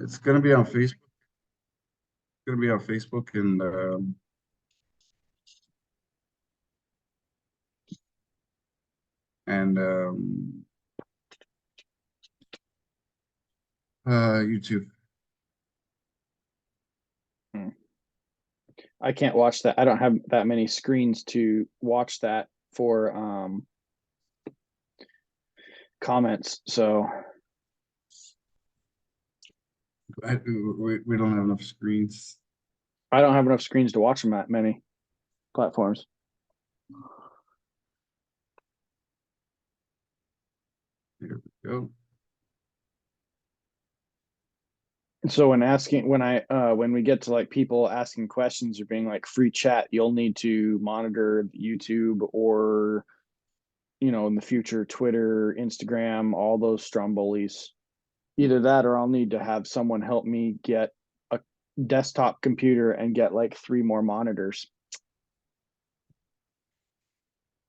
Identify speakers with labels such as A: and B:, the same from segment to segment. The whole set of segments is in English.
A: It's gonna be on Facebook. Gonna be on Facebook and YouTube.
B: I can't watch that. I don't have that many screens to watch that for comments. So
A: We don't have enough screens.
B: I don't have enough screens to watch them at many platforms.
A: Here we go.
B: So when we get to like people asking questions or being like free chat, you'll need to monitor YouTube or in the future Twitter, Instagram, all those Stromboli's. Either that or I'll need to have someone help me get a desktop computer and get like 3 more monitors.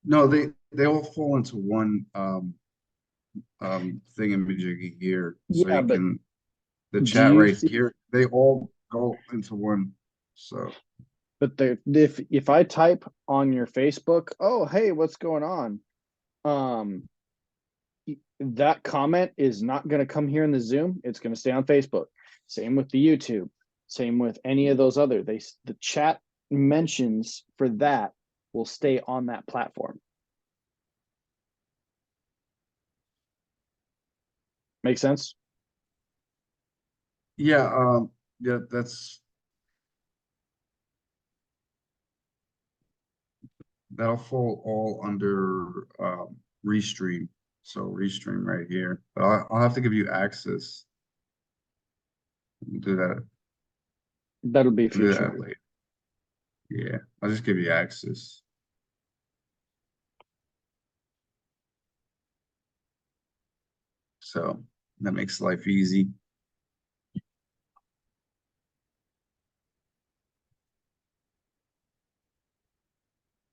A: No, they all fall into one thingamajiggy here. So
B: Yeah,
A: you
B: but
A: can the
B: do
A: chat
B: you
A: right
B: see?
A: here, they all go into one. So
B: But if I type on your Facebook, oh hey, what's going on? That comment is not going to come here in the Zoom. It's going to stay on Facebook. Same with the YouTube. Same with any of those other. The chat mentions for that will stay on that platform. Make sense?
A: yeah, that'll fall all under Restream. So Restream right here. But I'll have to give you access. Do that.
B: That'll be
A: Do that
B: future.
A: later. Yeah, I'll just give you access. So that makes life easy.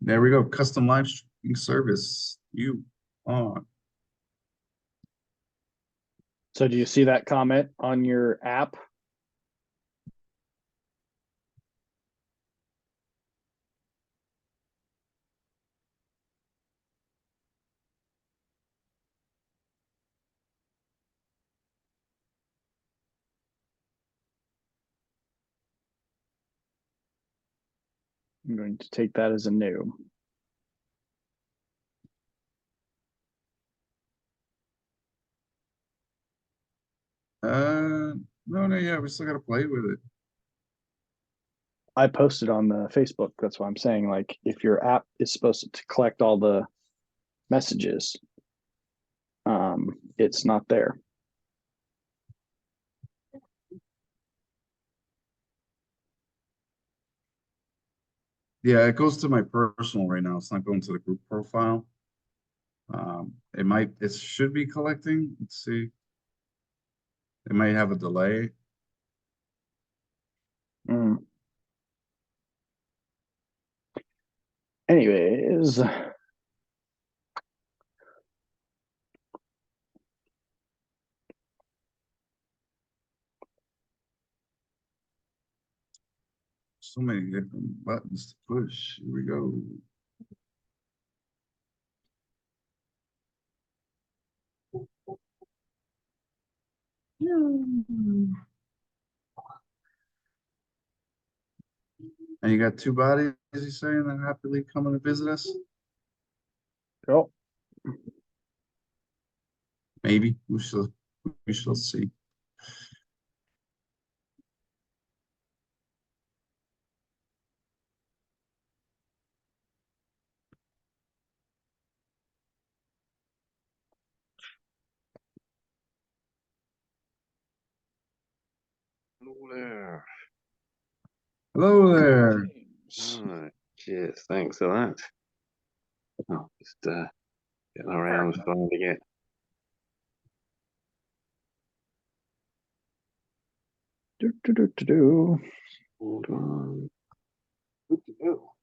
A: There we go. Custom live streaming service. You on.
B: So do you see that comment on your app? I'm going to take that as a new.
A: No, yeah, we still gotta play with it.
B: I posted on the Facebook. That's why I'm saying, like, if your app is supposed to collect all the messages, it's not there.
A: Yeah, it goes to my personal right now. It's not going to the group profile. It should be collecting. Let's see. It might have a delay.
B: Anyways,
A: So many different buttons to push. Here we go. And you got 2 bodies, you saying, that happily coming to visit us?
B: cool.
A: Maybe. We shall see.
C: Hello there.
A: Hello there.
C: Oh, cheers. Thanks for that. Oh, just getting around finding it. Hold on. Good to go.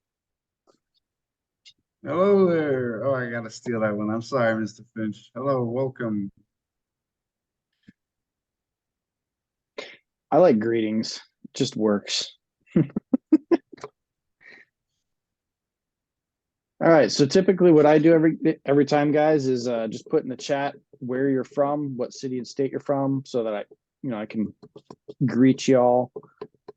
A: Hello there. Oh, I gotta steal that one. I'm sorry, Mr. Finch. Hello, welcome.
B: I like greetings. It just works. All right. So typically what I do every time, guys, is just put in the chat where you're from, what city and state you're from, so that I can greet y'all.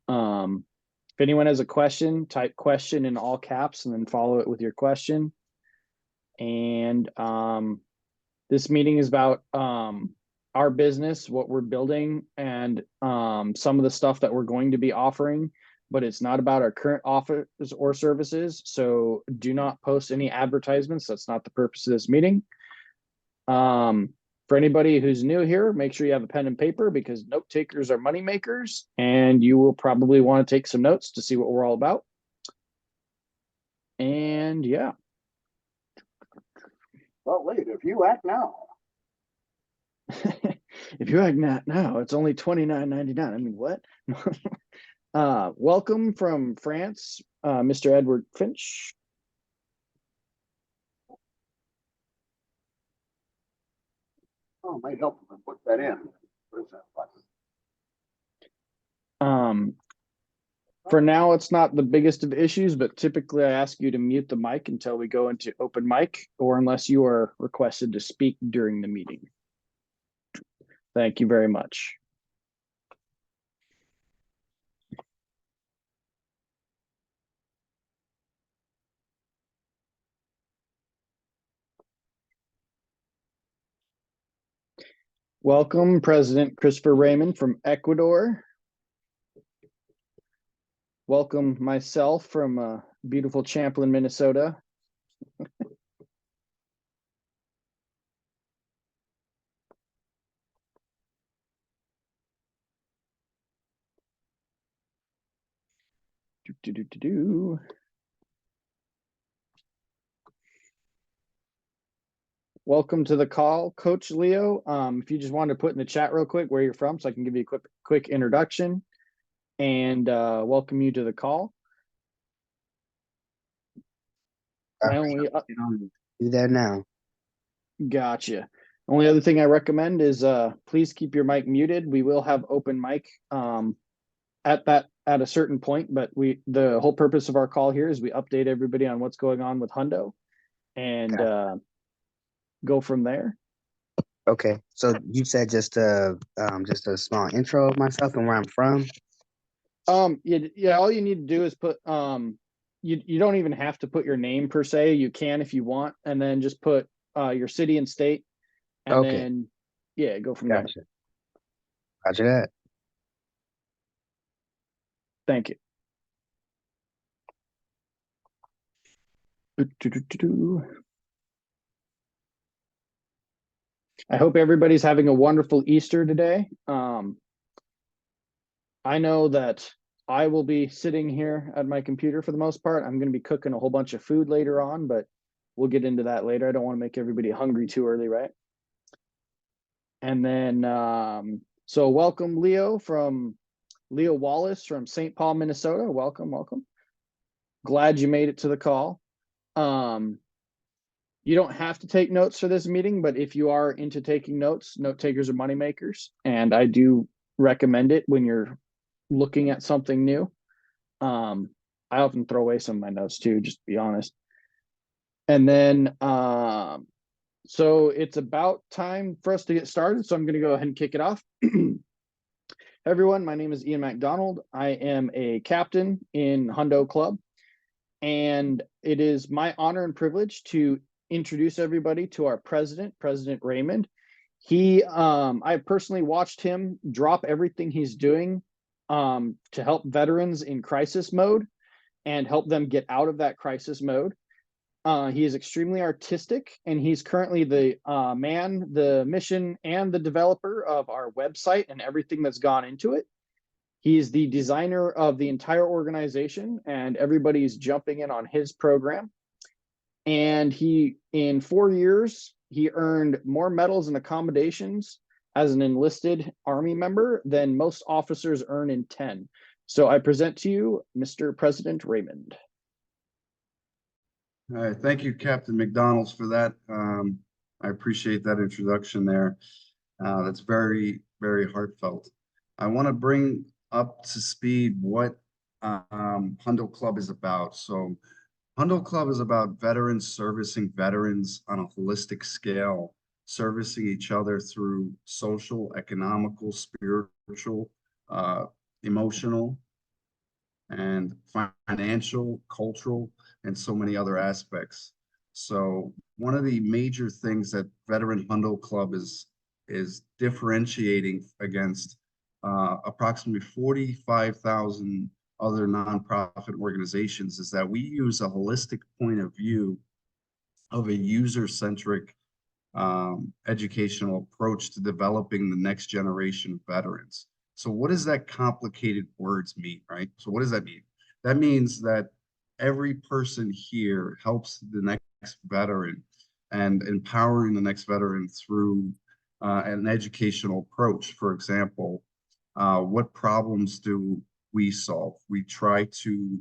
B: If anyone has a question, type question in all caps and then follow it with your question. And this meeting is about our business, what we're building, and some of the stuff that we're going to be offering, but it's not about our current offers or services. So do not post any advertisements. That's not the purpose of this meeting. For anybody who's new here, make sure you have a pen and paper, because note takers are money makers, and you will probably want to take some notes to see what we're all about. And yeah.
D: Well, wait, if you act now.
B: If you act now, it's only $29.99. I mean, what? Welcome from France, Mr. Edward Finch.
D: Oh, it might help if I put that in. Where's that button?
B: For now, it's not the biggest of issues, but typically I ask you to mute the mic until we go into open mic, or unless you are requested to speak during the meeting. Thank you very much. Welcome, President Christopher Raymond from Ecuador. Welcome myself from beautiful Champlin, Minnesota. Welcome to the call, Coach Leo. If you just wanted to put in the chat real quick where you're from, so I can give you a quick introduction and welcome you to the call.
E: Do that now.
B: Gotcha. Only other thing I recommend is please keep your mic muted. We will have open mic at a certain point, but the whole purpose of our call here is we update everybody on what's going on with Hundo and go from there.
E: Okay, so you said just a small intro of myself and where I'm from.
B: Yeah, all you need to do is put you don't even have to put your name per se. You can if you want, and then just put your city and state, and then yeah, go from there.
E: Roger that.
B: Thank you. I hope everybody's having a wonderful Easter today. I know that I will be sitting here at my computer for the most part. I'm going to be cooking a whole bunch of food later on, but we'll get into that later. I don't want to make everybody hungry too early, right? And then, so welcome Leo Wallace from St. Paul, Minnesota. Welcome. Glad you made it to the call. You don't have to take notes for this meeting, but if you are into taking notes, note takers are money makers, and I do recommend it when you're looking at something new. I often throw away some of my notes too, just to be honest. And then, so it's about time for us to get started. So I'm going to go ahead and kick it off. Everyone, my name is Ian McDonald. I am a captain in Hundo Club, and it is my honor and privilege to introduce everybody to our president, President Raymond. I personally watched him drop everything he's doing to help veterans in crisis mode and help them get out of that crisis mode. He is extremely artistic, and he's currently the man, the mission, and the developer of our website and everything that's gone into it. He's the designer of the entire organization, and everybody's jumping in on his program. And in 4 years, he earned more medals and accommodations as an enlisted Army member than most officers earn in 10. So I present to you, Mr. President Raymond.
A: All right, thank you, Captain McDonald's, for that. I appreciate that introduction there. That's very, very heartfelt. I want to bring up to speed what Hundo Club is about. So Hundo Club is about veterans servicing veterans on a holistic scale, servicing each other through social, economical, spiritual, uh, emotional, and financial, cultural, and so many other aspects. So one of the major things that Veteran Hundo Club is differentiating against approximately 45,000 other nonprofit organizations is that we use a holistic point of view of a user-centric educational approach to developing the next generation of veterans. So what does that complicated words mean, right? So what does that mean? That means that every person here helps the next veteran and empowering the next veteran through an educational approach. For example, what problems do we solve? We try to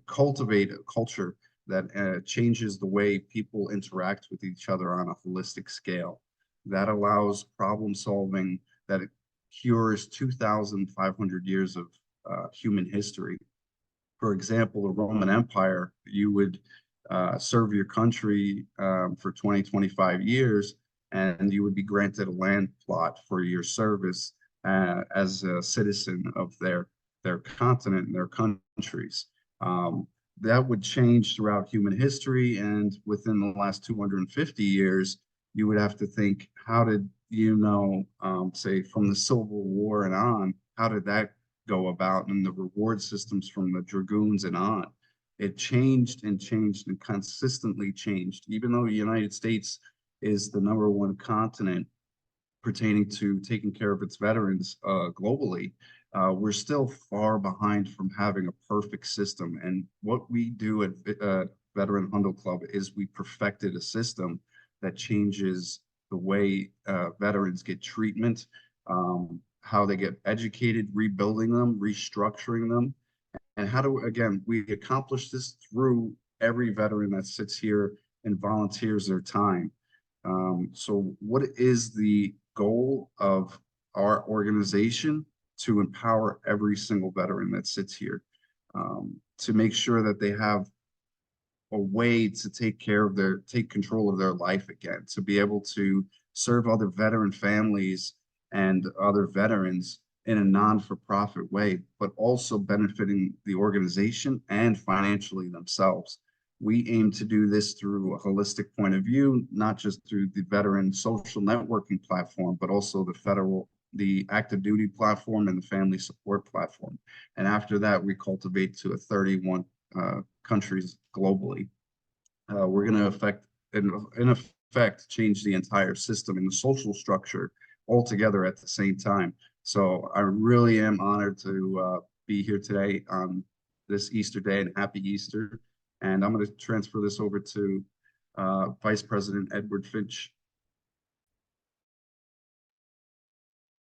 A: cultivate a culture that changes the way people interact with each other on a holistic scale. That allows problem solving that cures 2,500 years of human history. For example, the Roman Empire, you would serve your country for 20, 25 years, and you would be granted a land plot for your service as a citizen of their continent and their countries. Um, that would change throughout human history, and within the last 250 years, you would have to think, how did say from the Civil War and on, how did that go about, and the reward systems from the dragoons and on? It changed and changed and consistently changed. Even though the United States is the #1 continent pertaining to taking care of its veterans globally, we're still far behind from having a perfect system. And what we do at Veteran Hundo Club is we perfected a system that changes the way veterans get treatment, how they get educated, rebuilding them, restructuring them. And how do, again, we accomplish this through every veteran that sits here and volunteers their time. So what is the goal of our organization? To empower every single veteran that sits here, to make sure that they have a way to take control of their life again, to be able to serve other veteran families and other veterans in a non-for-profit way, but also benefiting the organization and financially themselves. We aim to do this through a holistic point of view, not just through the veteran social networking platform, but also the active duty platform and the family support platform. And after that, we cultivate to 31 countries globally. We're going to in effect, change the entire system and the social structure altogether at the same time. So I really am honored to be here today on this Easter day, and happy Easter. And I'm going to transfer this over to Vice President Edward Finch.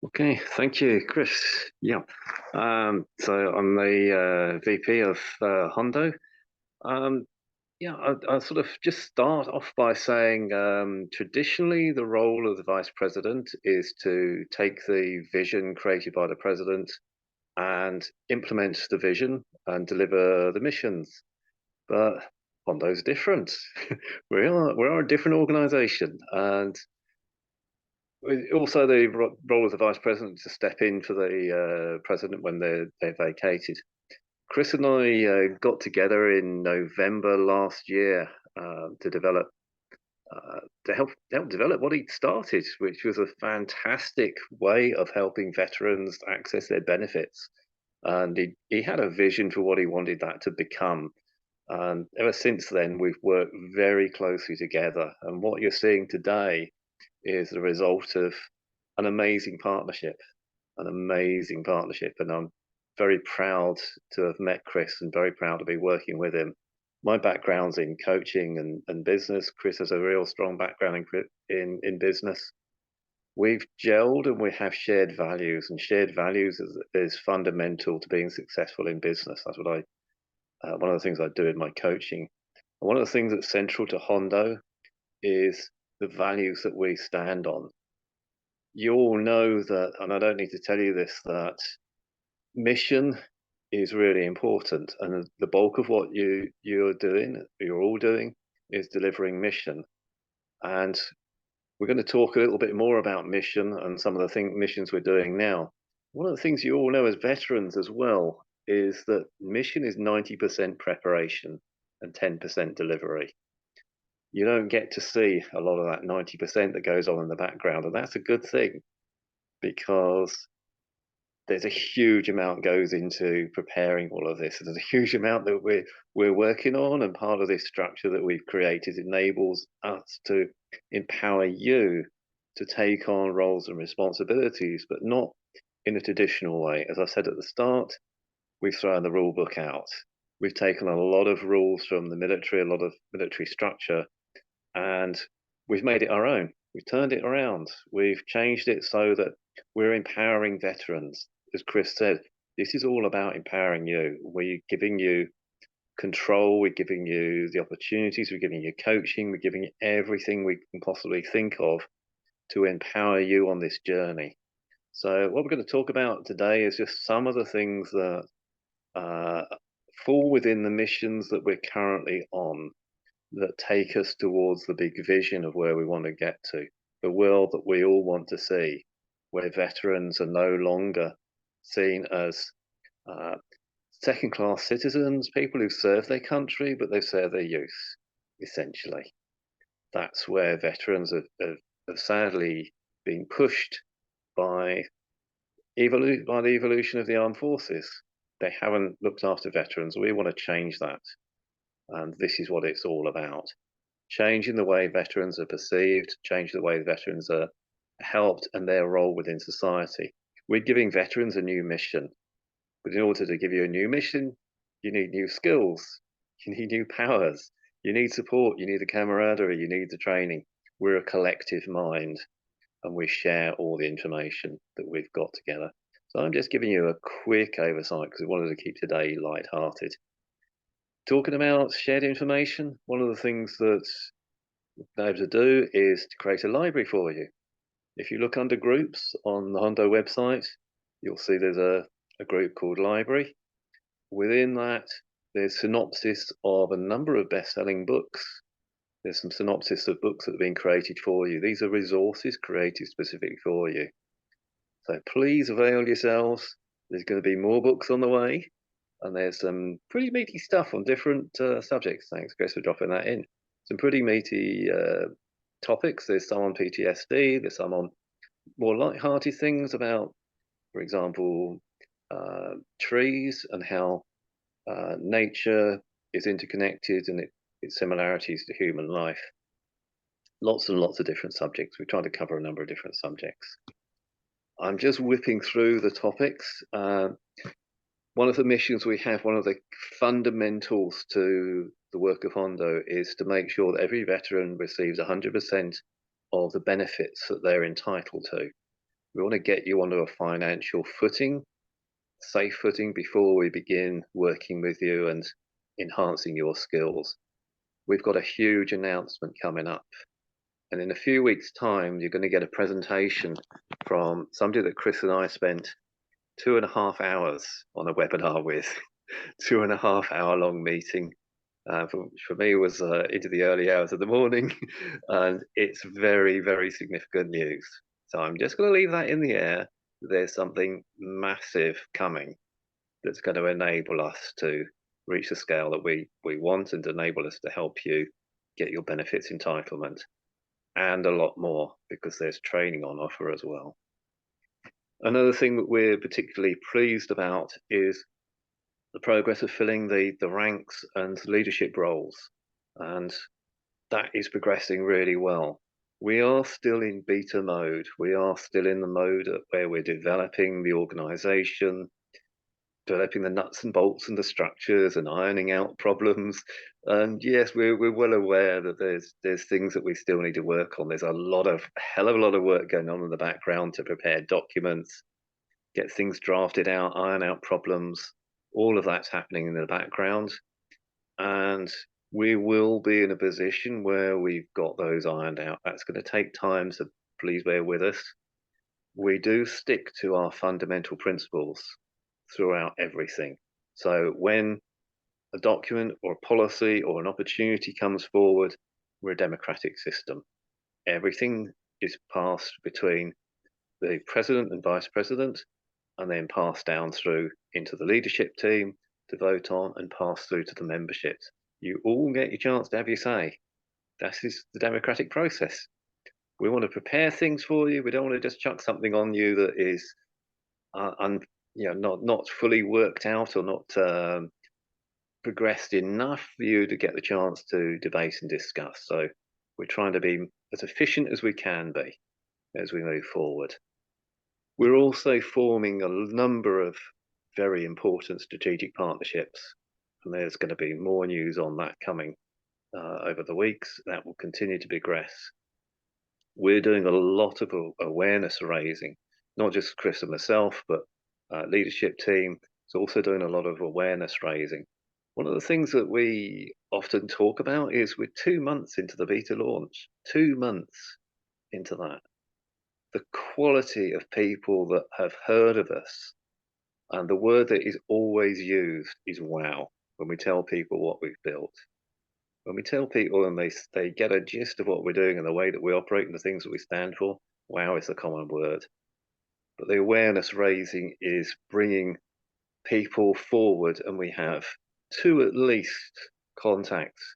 C: Okay, thank you, Chris. Yeah, so I'm the VP of Hondo. Yeah, I'll sort of just start off by saying traditionally the role of the vice president is to take the vision created by the president and implement the vision and deliver the missions. But Hondo's different. we are a different organization, and also the role of the vice president to step in for the president when they're vacated. Chris and I got together in November last year to develop to help develop what he'd started, which was a fantastic way of helping veterans access their benefits. And he had a vision for what he wanted that to become. And ever since then, we've worked very closely together. And what you're seeing today is the result of an amazing partnership, an amazing partnership. And I'm very proud to have met Chris and very proud to be working with him. My background's in coaching and business. Chris has a real strong background in business. We've gelled and we have shared values, and shared values is fundamental to being successful in business. That's what one of the things I do in my coaching. And one of the things that's central to Hondo is the values that we stand on. You all know that, and I don't need to tell you this, that mission is really important, and the bulk of what you're all doing, is delivering mission. And we're going to talk a little bit more about mission and some of the missions we're doing now. One of the things you all know as veterans as well is that mission is 90% preparation and 10% delivery. You don't get to see a lot of that 90% that goes on in the background, and that's a good thing, because there's a huge amount goes into preparing all of this. There's a huge amount that we're working on, and part of this structure that we've created enables us to empower you to take on roles and responsibilities, but not in a traditional way. As I said at the start, we've thrown the rule book out. We've taken a lot of rules from the military, a lot of military structure, and we've made it our own. We've turned it around. We've changed it so that we're empowering veterans. As Chris said, this is all about empowering you. We're giving you control, we're giving you the opportunities, we're giving you coaching, we're giving you everything we can possibly think of to empower you on this journey. So what we're going to talk about today is just some of the things that fall within the missions that we're currently on, that take us towards the big vision of where we want to get to, the world that we all want to see, where veterans are no longer seen as second-class citizens, people who serve their country, but they serve their youth, essentially. That's where veterans have sadly been pushed by the evolution of the armed forces. They haven't looked after veterans. We want to change that. And this is what it's all about. Changing the way veterans are perceived, changing the way veterans are helped and their role within society. We're giving veterans a new mission. But in order to give you a new mission, you need new skills, you need new powers, you need support, you need the camaraderie, you need the training. We're a collective mind, and we share all the information that we've got together. So I'm just giving you a quick oversight because we wanted to keep today light-hearted. Talking about shared information, one of the things that we're able to do is to create a library for you. If you look under groups on the HUNDO website, you'll see there's a group called Library. Within that, there's synopsis of a number of best-selling books. There's some synopsis of books that have been created for you. These are resources created specifically for you. So please avail yourselves. There's going to be more books on the way, and there's some pretty meaty stuff on different subjects. Thanks, Chris, for dropping that in. Some pretty meaty topics. There's some on PTSD. There's some on more light-hearted things about, for example, trees and how nature is interconnected and its similarities to human life. Lots and lots of different subjects. We're trying to cover a number of different subjects. I'm just whipping through the topics. One of the missions we have, one of the fundamentals to the work of HUNDO is to make sure that every veteran receives 100% of the benefits that they're entitled to. We want to get you onto a financial footing, safe footing, before we begin working with you and enhancing your skills. We've got a huge announcement coming up. And in a few weeks' time, you're going to get a presentation from somebody that Chris and I spent 2.5 hours on a webinar with. 2.5 hour long meeting. For me, it was into the early hours of the morning, and it's very, very significant news. So I'm just going to leave that in the air. There's something massive coming that's going to enable us to reach the scale that we want, and enable us to help you get your benefits entitlement, and a lot more, because there's training on offer as well. Another thing that we're particularly pleased about is the progress of filling the ranks and leadership roles, and that is progressing really well. We are still in beta mode. We are still in the mode where we're developing the organization, developing the nuts and bolts and the structures, and ironing out problems. And yes, we're well aware that there's things that we still need to work on. There's a hell of a lot of work going on in the background to prepare documents, get things drafted out, iron out problems. All of that's happening in the background, and we will be in a position where we've got those ironed out. That's going to take time, so please bear with us. We do stick to our fundamental principles. throughout everything. So when a document or a policy or an opportunity comes forward, we're a democratic system. Everything is passed between the president and vice president, and then passed down through into the leadership team to vote on and pass through to the memberships. You all get your chance to have your say. That is the democratic process. We want to prepare things for you. We don't want to just chuck something on you that is not fully worked out or not progressed enough for you to get the chance to debate and discuss. So we're trying to be as efficient as we can be as we move forward. We're also forming a number of very important strategic partnerships, and there's going to be more news on that coming over the weeks. That will continue to progress. We're doing a lot of awareness raising, not just Chris and myself, but leadership team is also doing a lot of awareness raising. One of the things that we often talk about is we're 2 months into the beta launch, 2 months into that. The quality of people that have heard of us, and the word that is always used is wow when we tell people what we've built. When we tell people and they get a gist of what we're doing and the way that we operate and the things that we stand for, wow is the common word. But the awareness raising is bringing people forward, and we have 2 at least contacts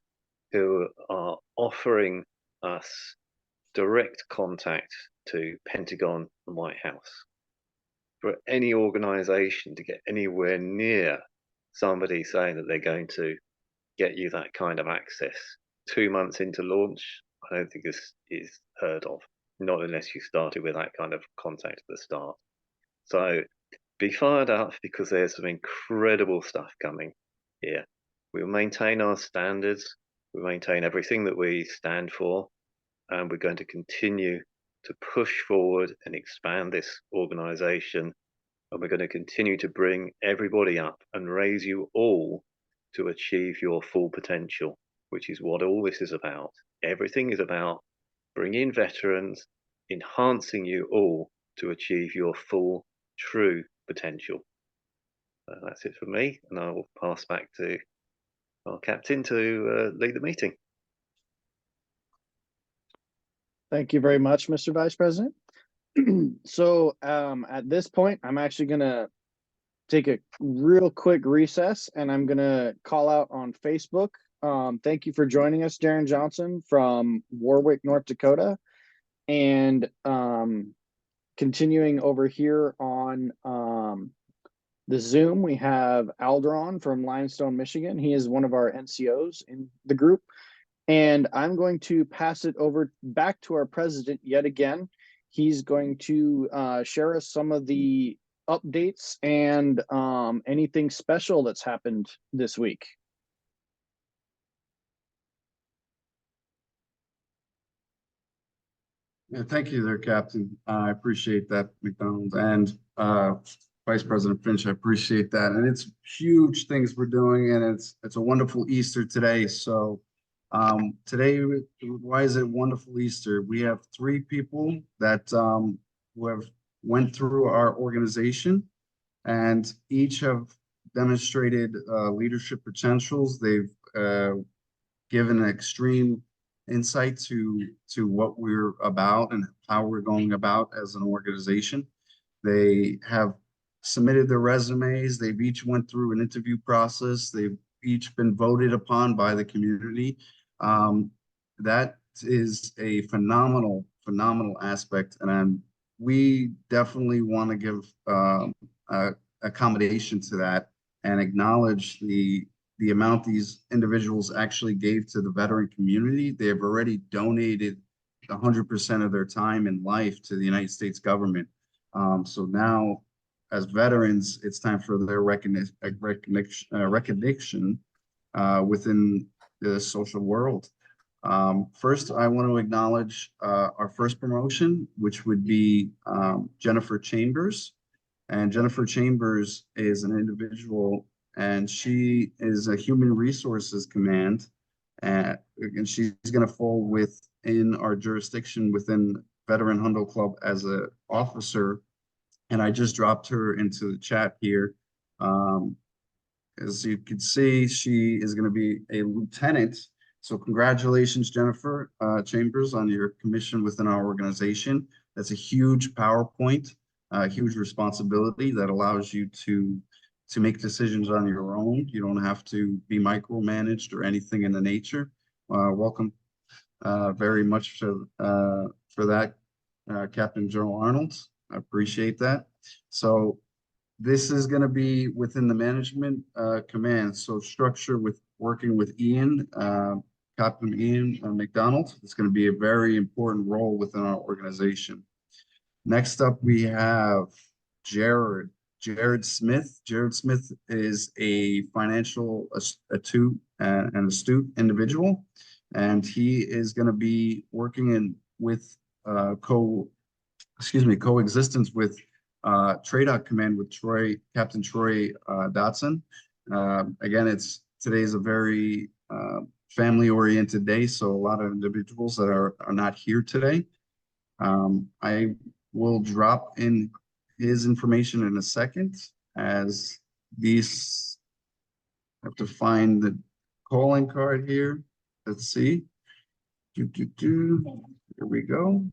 C: who are offering us direct contact to Pentagon and White House. For any organization to get anywhere near somebody saying that they're going to get you that kind of access 2 months into launch, I don't think this is heard of, not unless you started with that kind of contact at the start. So be fired up, because there's some incredible stuff coming here. We'll maintain our standards, we'll maintain everything that we stand for, and we're going to continue to push forward and expand this organization, and we're going to continue to bring everybody up and raise you all to achieve your full potential, which is what all this is about. Everything is about bringing veterans, enhancing you all to achieve your full, true potential. That's it for me, and I will pass back to our captain to lead the meeting.
B: Thank you very much, Mr. Vice President. So at this point, I'm actually going to take a real quick recess, and I'm going to call out on Facebook. Thank you for joining us, Darren Johnson from Warwick, North Dakota. And continuing over here on the Zoom, we have Alderon from Limestone, Michigan. He is one of our NCOs in the group. And I'm going to pass it over back to our president yet again. He's going to share us some of the updates and anything special that's happened this week.
A: Yeah, thank you there, Captain. I appreciate that, McDonald, and Vice President Finch. I appreciate that, and it's huge things we're doing, and it's a wonderful Easter today. So today, why is it wonderful Easter? We have 3 people that who have went through our organization, and each have demonstrated leadership potentials. They've given an extreme insight to what we're about and how we're going about as an organization. They have submitted their resumes. They've each went through an interview process. They've each been voted upon by the community. That is a phenomenal aspect, and we definitely want to give accommodation to that and acknowledge the amount these individuals actually gave to the veteran community. They have already donated 100% of their time and life to the United States government. So now, as veterans, it's time for their recognition within the social world. First, I want to acknowledge our first promotion, which would be Jennifer Chambers. And Jennifer Chambers is an individual, and she is a human resources command, and she's going to fall within our jurisdiction within Veteran Hundo Club as an officer. And I just dropped her into the chat here. As you can see, she is going to be a lieutenant. So congratulations, Jennifer Chambers, on your commission within our organization. That's a huge PowerPoint, a huge responsibility that allows you to make decisions on your own. You don't have to be micromanaged or anything in the nature. Welcome very much for that, Captain General Arnold. I appreciate that. So this is going to be within the management command. So structure with working with Ian, Captain Ian McDonald. It's going to be a very important role within our organization. Next up, we have Jared Smith. Jared Smith is a financial astute and astute individual, and he is going to be working in with coexistence with TRADOC Command with Captain Troy Dotson. Again, today's a very family-oriented day, so a lot of individuals that are not here today. I will drop in his information in a second, as these have to find the calling card here. Let's see. Here we go.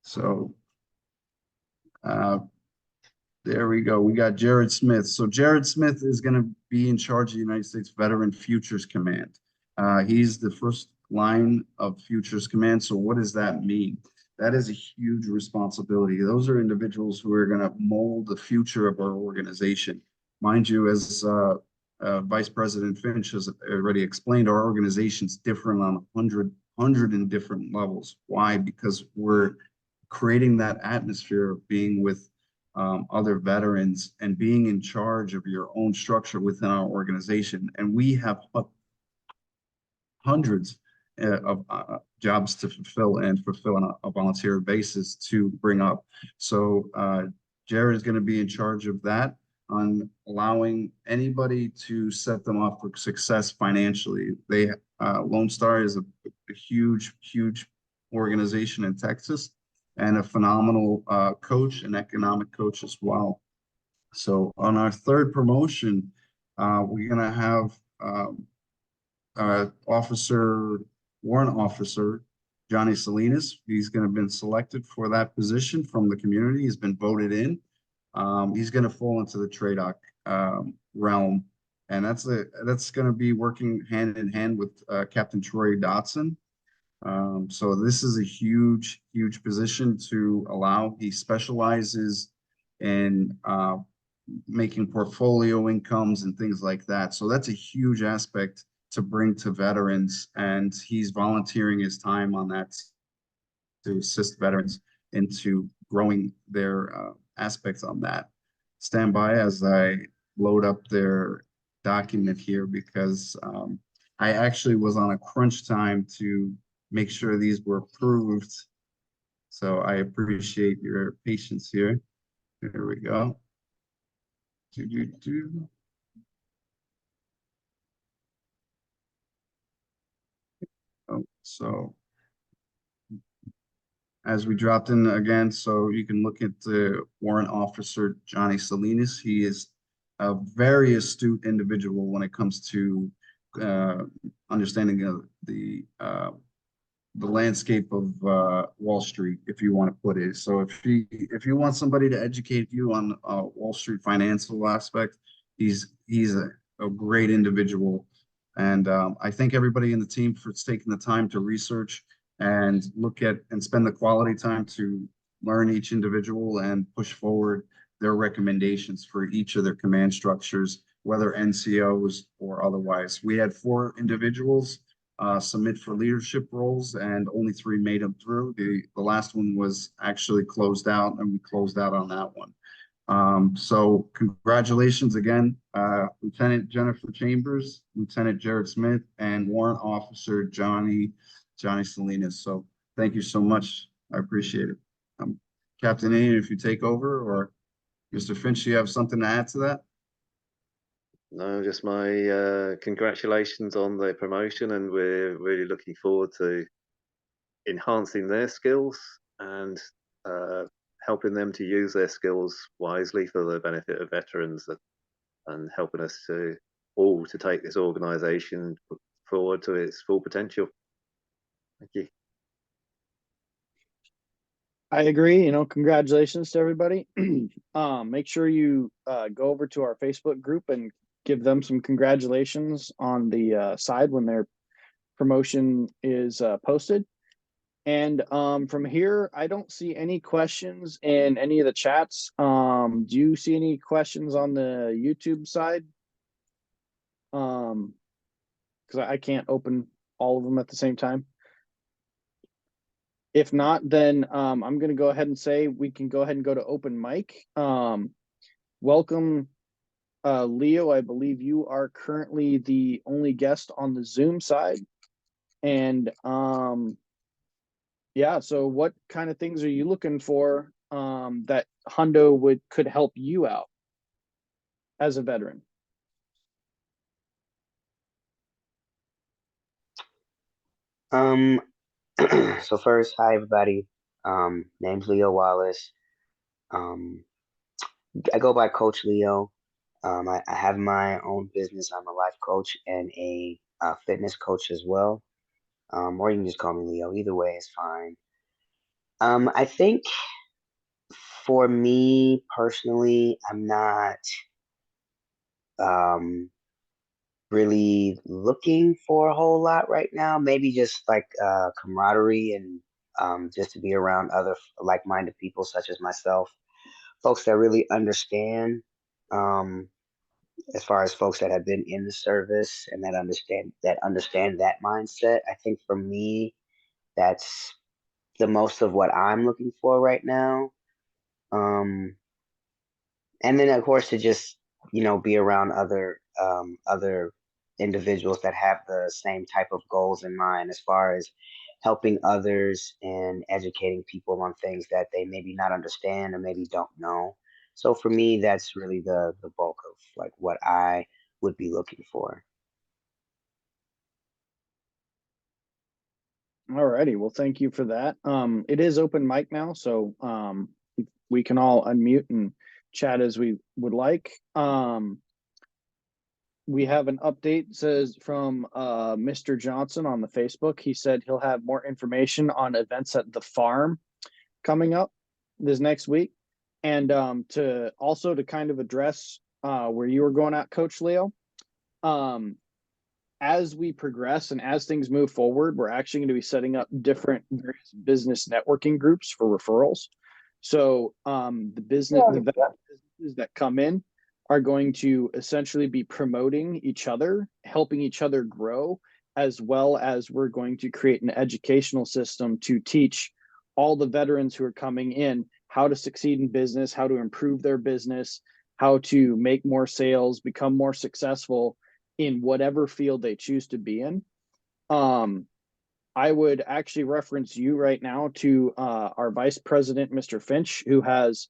A: So there we go. We got Jared Smith. So Jared Smith is going to be in charge of the United States Veteran Futures Command. He's the first line of Futures Command. So what does that mean? That is a huge responsibility. Those are individuals who are going to mold the future of our organization. Mind you, as Vice President Finch has already explained, our organization's different on 100 and different levels. Why? Because we're creating that atmosphere of being with other veterans and being in charge of your own structure within our organization. And we have hundreds of jobs to fulfill on a volunteer basis to bring up. So Jared is going to be in charge of that, on allowing anybody to set them up for success financially. Lone Star is a huge organization in Texas, and a phenomenal coach and economic coach as well. So on our third promotion, we're going to have warrant officer Johnny Salinas. He's going to have been selected for that position from the community. He's been voted in. He's going to fall into the TRADOC realm, and that's going to be working hand in hand with Captain Troy Dotson. So this is a huge position to allow. He specializes in making portfolio incomes and things like that. So that's a huge aspect to bring to veterans, and he's volunteering his time on that to assist veterans into growing their aspects on that. Stand by as I load up their document here, because I actually was on a crunch time to make sure these were approved. So I appreciate your patience here. Here we go. Oh, so as we dropped in again, so you can look at the warrant officer, Johnny Salinas. He is a very astute individual when it comes to understanding the landscape of Wall Street, if you want to put it. So if you want somebody to educate you on Wall Street financial aspect, he's a great individual. And I thank everybody in the team for taking the time to research and look at and spend the quality time to learn each individual and push forward their recommendations for each of their command structures, whether NCOs or otherwise. We had 4 individuals submit for leadership roles, and only 3 made them through. The last one was actually closed out, and we closed out on that one. So congratulations again, Lieutenant Jennifer Chambers, Lieutenant Jared Smith, and Warrant Officer Johnny Salinas. So thank you so much. I appreciate it. Captain Ian, if you take over, or Mr. Finch, you have something to add to that?
C: No, just my congratulations on the promotion, and we're really looking forward to enhancing their skills and helping them to use their skills wisely for the benefit of veterans, and helping us to all to take this organisation forward to its full potential. Thank you.
B: I agree. You know, congratulations to everybody. Make sure you go over to our Facebook group and give them some congratulations on the side when their promotion is posted. And from here, I don't see any questions in any of the chats. Do you see any questions on the YouTube side? Because I can't open all of them at the same time. If not, then I'm going to go ahead and say we can go ahead and go to open mic. Welcome, Leo. I believe you are currently the only guest on the Zoom side. And yeah, so what kind of things are you looking for that Hundo could help you out as a veteran?
E: So first, hi everybody. Name's Leo Wallace. I go by Coach Leo. I have my own business. I'm a life coach and a fitness coach as well. Or you can just call me Leo. Either way is fine. I think for me personally, I'm not really looking for a whole lot right now. Maybe just like camaraderie and just to be around other like-minded people such as myself, folks that really understand, as far as folks that have been in the service and that understand that mindset. I think for me, that's the most of what I'm looking for right now. And then of course to just be around other individuals that have the same type of goals in mind as far as helping others and educating people on things that they maybe not understand or maybe don't know. So for me, that's really the bulk of like what I would be looking for.
B: Alrighty, well, thank you for that. It is open mic now, so we can all unmute and chat as we would like. We have an update says from Mr. Johnson on the Facebook. He said he'll have more information on events at the farm coming up this next week. And to kind of address where you were going at, Coach Leo, as we progress and as things move forward, we're actually going to be setting up different various business networking groups for referrals. So the businesses that come in are going to essentially be promoting each other, helping each other grow, as well as we're going to create an educational system to teach all the veterans who are coming in how to succeed in business, how to improve their business, how to make more sales, become more successful in whatever field they choose to be in. I would actually reference you right now to our vice president, Mr. Finch, who has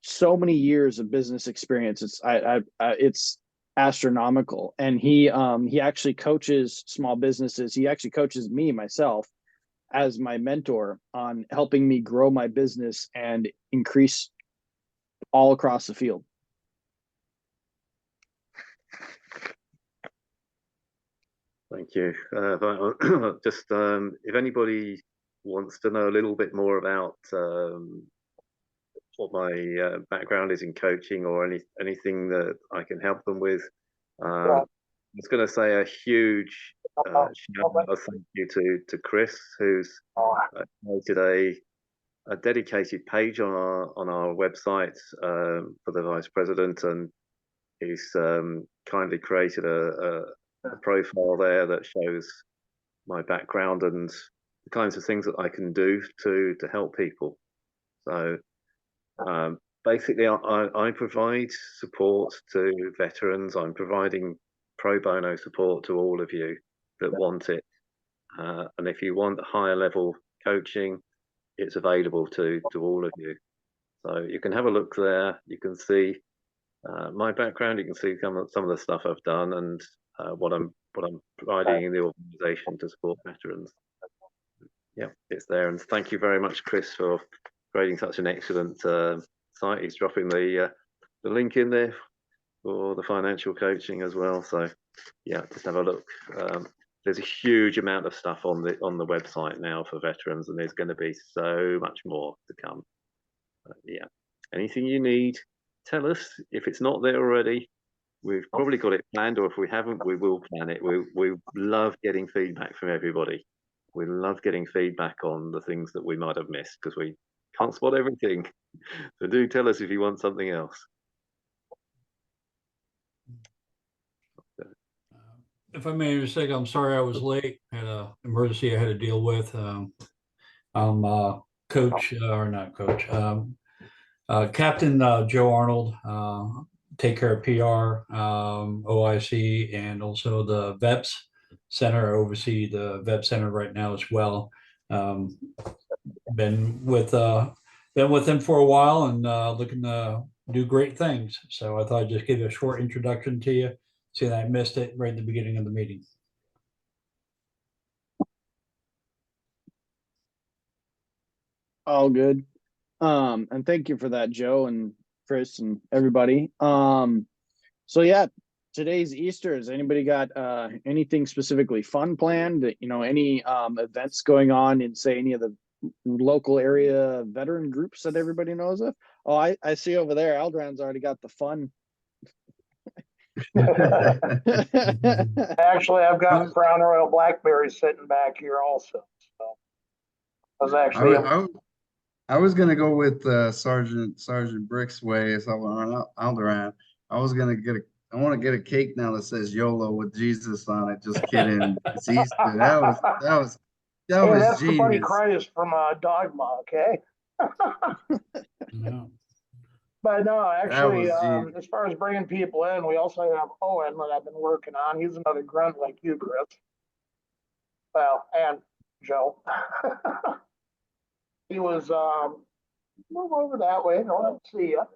B: so many years of business experience. It's astronomical, and he actually coaches small businesses. He actually coaches myself as my mentor on helping me grow my business and increase all across the field.
C: Thank you. Just if anybody wants to know a little bit more about what my background is in coaching or anything that I can help them with, I was going to say a huge shout out, thank you to Chris, who's created a dedicated page on our website for the vice president, and he's kindly created a profile there that shows my background and the kinds of things that I can do to help people. So basically, I provide support to veterans. I'm providing pro bono support to all of you that want it. And if you want higher level coaching, it's available to all of you. So you can have a look there. You can see my background. You can see some of the stuff I've done and what I'm providing in the organisation to support veterans. Yeah, it's there. And thank you very much, Chris, for creating such an excellent site. He's dropping the link in there for the financial coaching as well. So yeah, just have a look. There's a huge amount of stuff on the website now for veterans, and there's going to be so much more to come. Yeah, anything you need, tell us. If it's not there already, we've probably got it planned, or if we haven't, we will plan it. We love getting feedback from everybody. We love getting feedback on the things that we might have missed, because we can't spot everything. So do tell us if you want something else.
F: If I may say, I'm sorry I was late. Had an emergency I had to deal with. I'm coach, or not coach, Captain Joe Arnold. Take care of PR, OIC, and also the VEPS Center. I oversee the VEPS Center right now as well. Been with him for a while, and looking to do great things. So I thought I'd just give you a short introduction to you. See that I missed it right at the beginning of the meeting.
B: All good. And thank you for that, Joe and Chris and everybody. So yeah, today's Easter. Has anybody got anything specifically fun planned? You know, any events going on in, say, any of the local area veteran groups that everybody knows of? Oh, I see over there, Aldran's already got the fun.
D: Actually, I've got Crown Royal blackberries sitting back here also. So I was actually
A: I was gonna go with Sergeant Brick's way. It's Alderan. I was gonna I want to get a cake now that says YOLO with Jesus on it. Just kidding. It's Easter. That was
D: hey,
A: was
D: that's the Buddy
A: genius.
D: Christ from Dogma, okay?
F: Yeah.
D: But no, actually,
A: was genius.
D: as far as bringing people in, we also have Owen that I've been working on. He's another grunt like you, Chris. Well, and Joe. He was move over that way. No, let's see ya.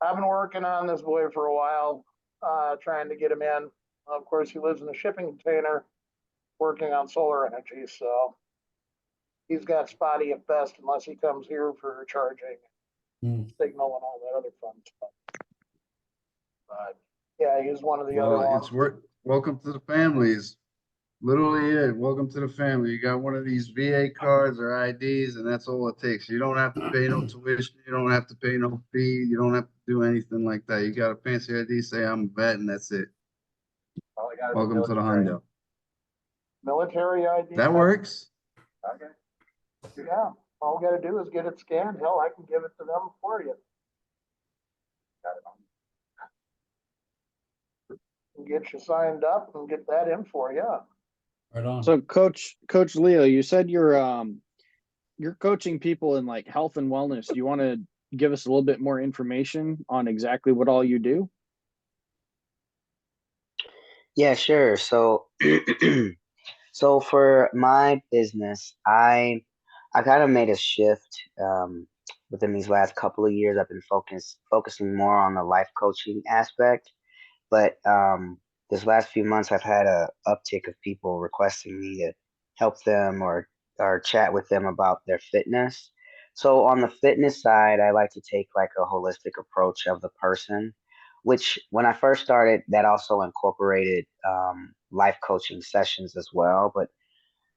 D: I've been working on this boy for a while, trying to get him in. Of course, he lives in a shipping container, working on solar energy, so he's got spotty at best unless he comes here for charging, signal, and all that other fun stuff. But yeah, he's one of the other ones.
A: Welcome to the families. Literally it. Welcome to the family. You got one of these VA cards or IDs, and that's all it takes. You don't have to pay no tuition. You don't have to pay no fee. You don't have to do anything like that. You got a fancy ID, say I'm a vet, and that's it. Welcome to the HUNDO.
D: Military ID.
A: That works.
D: Okay. Yeah. All we got to do is get it scanned. Hell, I can give it to them for you. Get you signed up and get that in for you.
F: Right on.
B: So Coach Leo, you said you're coaching people in like health and wellness. Do you want to give us a little bit more information on exactly what all you do?
E: Yeah, sure. So, so for my business, I kind of made a shift within these last couple of years. I've been focusing more on the life coaching aspect, but this last few months, I've had a uptick of people requesting me to help them or chat with them about their fitness. So on the fitness side, I like to take like a holistic approach of the person, which when I first started, that also incorporated life coaching sessions as well. But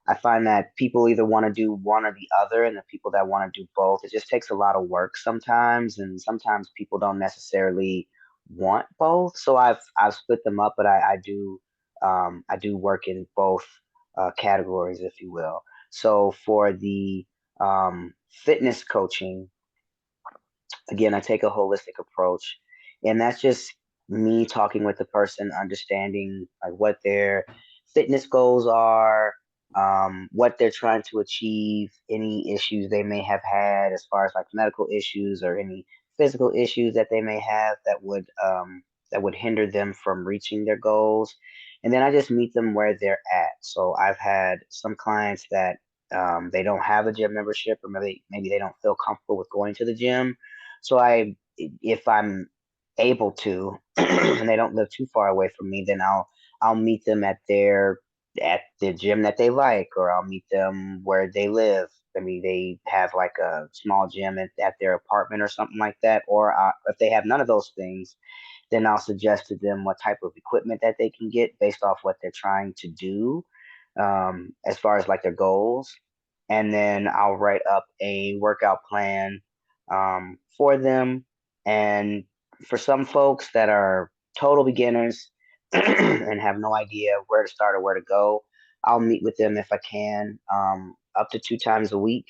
E: I find that people either want to do one or the other, and the people that want to do both, it just takes a lot of work sometimes, and sometimes people don't necessarily want both. So I've split them up, but I do work in both categories, if you will. So for the fitness coaching, again, I take a holistic approach, and that's just me talking with the person, understanding like what their fitness goals are, what they're trying to achieve, any issues they may have had as far as like medical issues or any physical issues that they may have that would hinder them from reaching their goals. And then I just meet them where they're at. So I've had some clients that they don't have a gym membership, or maybe they don't feel comfortable with going to the gym. So if I'm able to, and they don't live too far away from me, then I'll meet them at their at the gym that they like, or I'll meet them where they live. I mean, they have like a small gym at their apartment or something like that. Or if they have none of those things, then I'll suggest to them what type of equipment that they can get based off what they're trying to do, as far as like their goals. And then I'll write up a workout plan for them. And for some folks that are total beginners and have no idea where to start or where to go, I'll meet with them if I can, up to 2 times a week,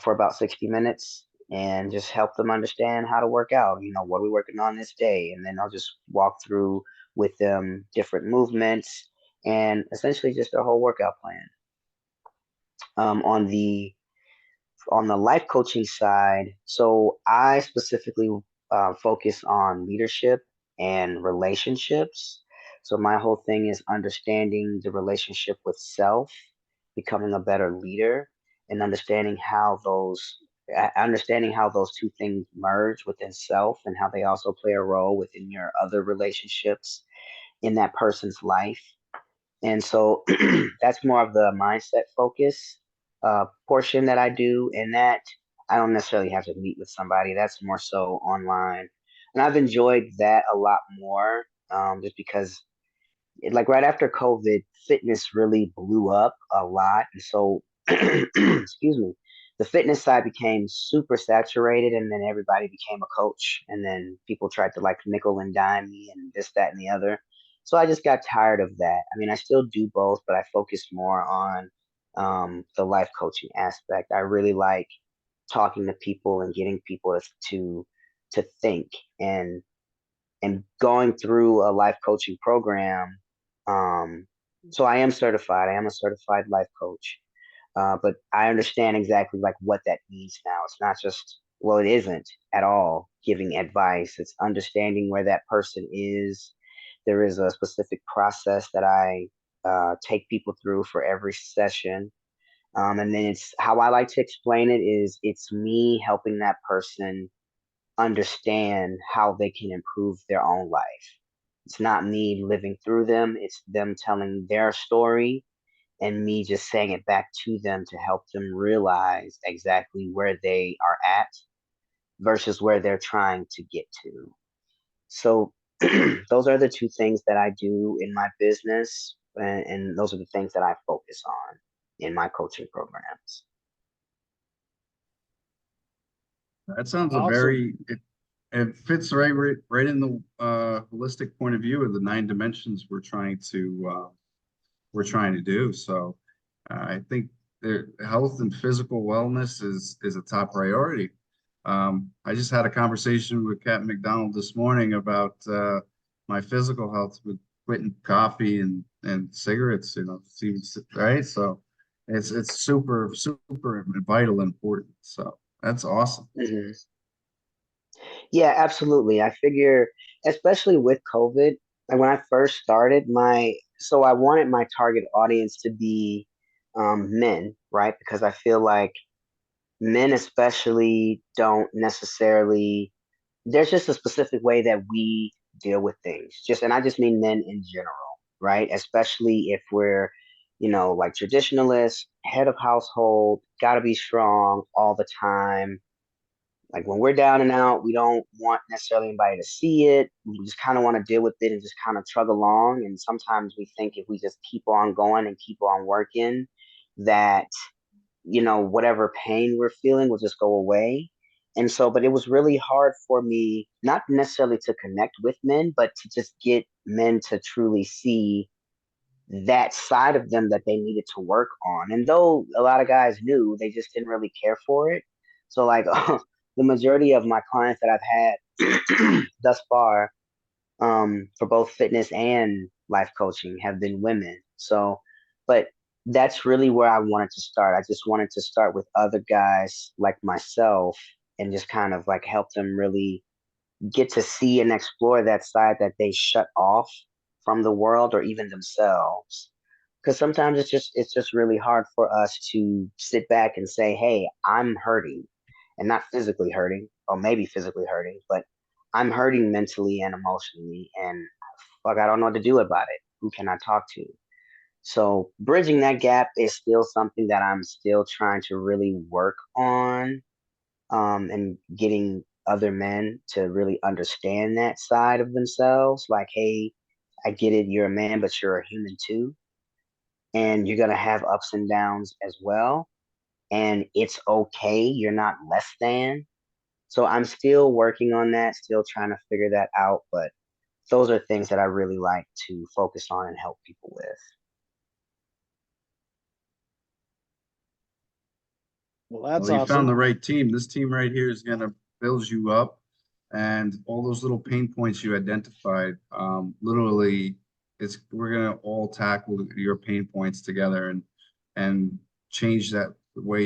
E: for about 60 minutes, and just help them understand how to work out. What are we working on this day? And then I'll just walk through with them different movements and essentially just their whole workout plan. On the life coaching side, so I specifically focus on leadership and relationships. So my whole thing is understanding the relationship with self, becoming a better leader, and understanding how those two things merge within self and how they also play a role within your other relationships in that person's life. And so that's more of the mindset focus portion that I do. And that I don't necessarily have to meet with somebody. That's more so online. And I've enjoyed that a lot more, just because like right after COVID, fitness really blew up a lot. And so, excuse me, the fitness side became super saturated, and then everybody became a coach. And then people tried to like nickel and dime me and this, that, and the other. So I just got tired of that. I mean, I still do both, but I focus more on the life coaching aspect. I really like talking to people and getting people to think, and going through a life coaching program. Um, so I am certified. I am a certified life coach. But I understand exactly like what that means now. It's not just, well, it isn't at all giving advice. It's understanding where that person is. There is a specific process that I take people through for every session. And then it's how I like to explain it is it's me helping that person understand how they can improve their own life. It's not me living through them, it's them telling their story and me just saying it back to them to help them realize exactly where they are at versus where they're trying to get to. So, those are the two things that I do in my business, and those are the things that I focus on in my coaching programs.
A: That sounds
B: Awesome.
A: it fits right in the holistic point of view of the 9 dimensions we're trying to do. So I think health and physical wellness is a top priority. I just had a conversation with Captain McDonald this morning about my physical health with quitting coffee and cigarettes. Seems right. So it's super vital and important. So that's awesome.
E: Mhm. Yeah, absolutely. I figure, especially with COVID, like when I first started, so I wanted my target audience to be men, right? Because I feel like men, especially, don't necessarily, there's just a specific way that we deal with things. And I just mean men in general, right? Especially if we're, like traditionalists, head of household, gotta be strong all the time, like when we're down and out, we don't want necessarily anybody to see it. We just kind of want to deal with it and just kind of chug along. And sometimes we think if we just keep on going and keep on working, that, whatever pain we're feeling will just go away. And so, but it was really hard for me, not necessarily to connect with men, but to just get men to truly see that side of them that they needed to work on. And though a lot of guys knew, they just didn't really care for it. So, like, the majority of my clients that I've had thus far, for both fitness and life coaching, have been women. So, but that's really where I wanted to start. I just wanted to start with other guys like myself and just kind of like help them really get to see and explore that side that they shut off from the world or even themselves. Because sometimes it's just really hard for us to sit back and say, "Hey, I'm hurting," and not physically hurting, or maybe physically hurting, but I'm hurting mentally and emotionally, and fuck, I don't know what to do about it. Who can I talk to? So bridging that gap is still something that I'm still trying to really work on, and getting other men to really understand that side of themselves. Like, hey, I get it, you're a man, but you're a human too. And you're going to have ups and downs as well. And it's okay. You're not less than. So I'm still working on that, still trying to figure that out. But those are things that I really like to focus on and help people with.
B: Well, that's
A: Well, you found the
B: awesome.
A: right team. This team right here is gonna build you up, and all those little pain points you identified, literally, we're gonna all tackle your pain points together and change that the way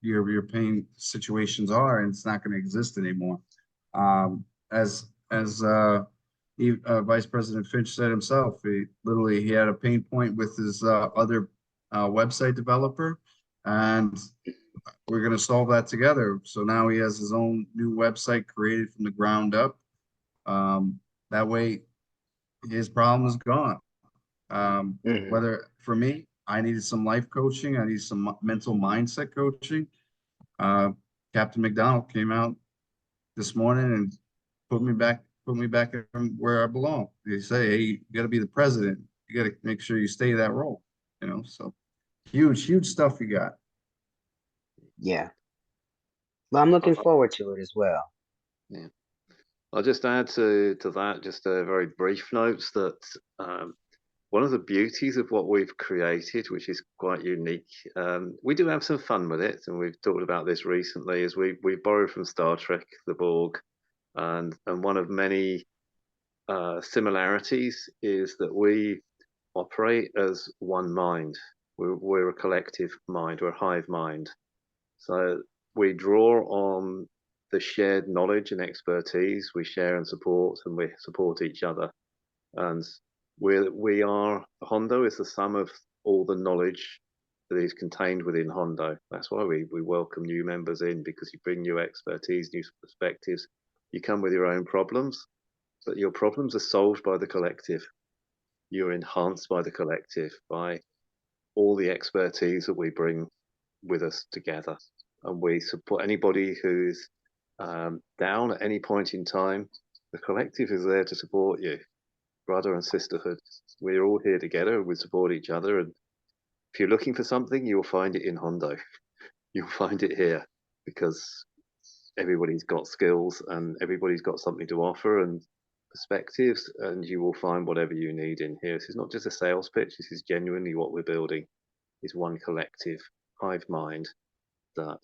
A: your pain situations are, and it's not gonna exist anymore. As Vice President Finch said himself, he had a pain point with his other website developer, and we're going to solve that together. So now he has his own new website created from the ground up. That way, his problem is gone.
E: Hmm.
A: Whether for me, I needed some life coaching, I need some mental mindset coaching. Uh, Captain McDonald came out this morning and put me back where I belong. They say, hey, you got to be the president. You got to make sure you stay that role. So huge stuff you got.
E: Yeah. But I'm looking
C: Uh,
E: forward to it as well.
C: yeah. I'll just add to that just a very brief notes that one of the beauties of what we've created, which is quite unique, we do have some fun with it, and we've talked about this recently, is we borrow from Star Trek, the Borg, and one of many similarities is that we operate as one mind. We're a collective mind, we're a hive mind. So we draw on the shared knowledge and expertise we share and we support each other. And Hondo is the sum of all the knowledge that is contained within Hondo. That's why we welcome new members in, because you bring new expertise, new perspectives. You come with your own problems, but your problems are solved by the collective. You're enhanced by the collective, by all the expertise that we bring with us together. And we support anybody who's down at any point in time. The collective is there to support you, brother and sisterhood. We're all here together. We support each other. And if you're looking for something, you'll find it in Hondo. You'll find it here, because everybody's got skills and everybody's got something to offer and perspectives, and you will find whatever you need in here. This is not just a sales pitch. This is genuinely what we're building, is one collective hive mind that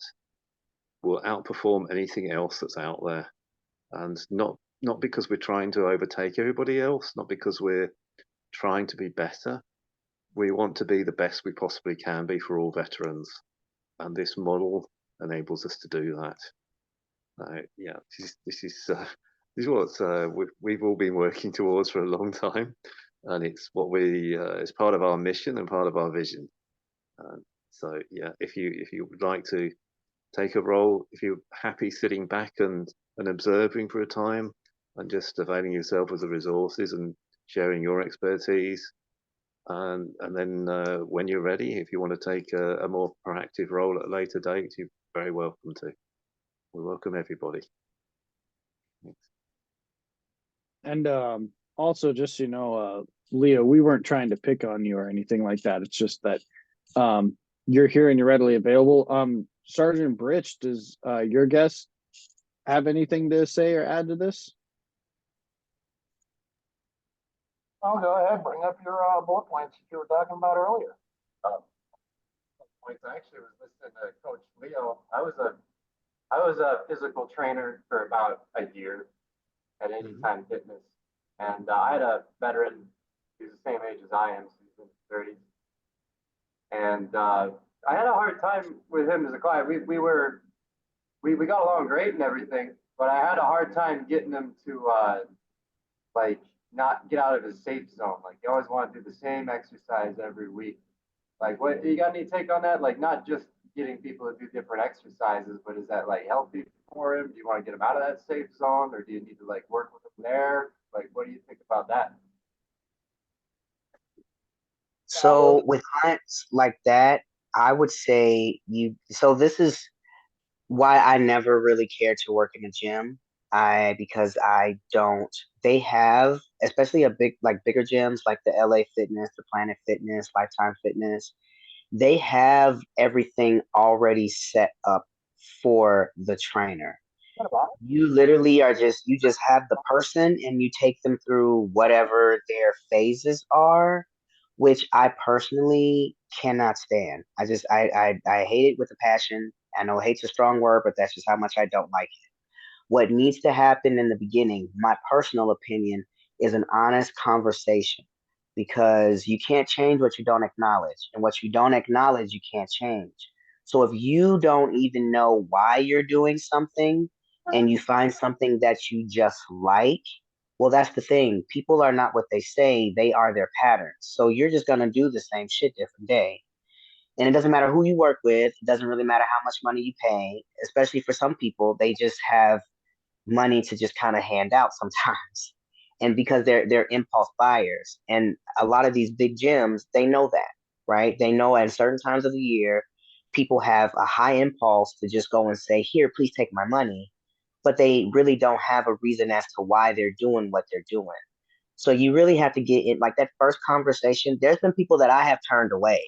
C: will outperform anything else that's out there. And not because we're trying to overtake everybody else, not because we're trying to be better. We want to be the best we possibly can be for all veterans, and this model enables us to do that. Yeah, this is what we've all been working towards for a long time, and it's what it's part of our mission and part of our vision. So yeah, if you would like to take a role, if you're happy sitting back and observing for a time and just availing yourself of the resources and sharing your expertise, and then when you're ready, if you want to take a more proactive role at a later date, you're very welcome to. We welcome everybody. Thanks.
B: And also, just so you know, Leo, we weren't trying to pick on you or anything like that. It's just that you're here and you're readily available. Sergeant Britch, does your guest have anything to say or add to this?
D: I'll go ahead, bring up your bullet points that you were talking about earlier.
G: Points. I actually was listening to Coach Leo. I was a physical trainer for about a year at Anytime Fitness, and I had a veteran who's the same age as I am, so he's in his 30s, and I had a hard time with him as a client. We got along great and everything, but I had a hard time getting him to like not get out of his safe zone. Like he always wanted to do the same exercise every week. Like, what you got any take on that? Like, not just getting people to do different exercises, but is that like healthy for him? Do you want to get him out of that safe zone, or do you need to like work with him there? Like, what do you think about that?
E: So with clients like that, I would say so this is why I never really cared to work in a gym. Because I don't, they have, especially bigger gyms like the LA Fitness, the Planet Fitness, Lifetime Fitness, they have everything already set up for the trainer. You literally you just have the person and you take them through whatever their phases are, which I personally cannot stand. I hate it with a passion. I know hate's a strong word, but that's just how much I don't like it. What needs to happen in the beginning, my personal opinion, is an honest conversation, because you can't change what you don't acknowledge, and what you don't acknowledge, you can't change. So if you don't even know why you're doing something and you find something that you just like, well, that's the thing. People are not what they say, they are their patterns. So you're just going to do the same shit different day. And it doesn't matter who you work with, it doesn't really matter how much money you pay, especially for some people, they just have money to just kind of hand out sometimes. And because they're impulse buyers. And a lot of these big gyms, they know that, right? They know at certain times of the year, people have a high impulse to just go and say, here, please take my money. But they really don't have a reason as to why they're doing what they're doing. So you really have to get in like that first conversation. There's been people that I have turned away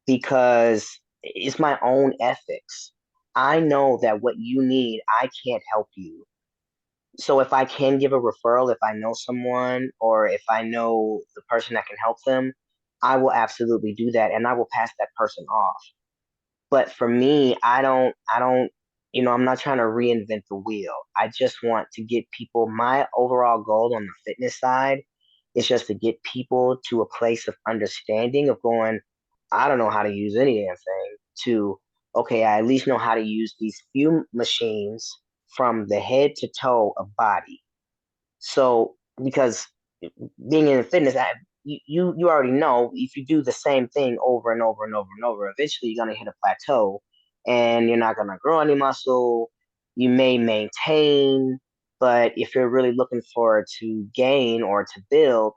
E: because it's my own ethics. I know that what you need, I can't help you. So if I can give a referral, if I know someone or if I know the person that can help them, I will absolutely do that and I will pass that person off. But for me, I'm not trying to reinvent the wheel. I just want to get people, my overall goal on the fitness side is just to get people to a place of understanding of going, I don't know how to use any damn thing, to, okay, I at least know how to use these few machines from the head to toe of body. So, because being in fitness, you already know if you do the same thing over and over and over and over, eventually you're gonna hit a plateau, and you're not gonna grow any muscle. You may maintain, but if you're really looking for to gain or to build,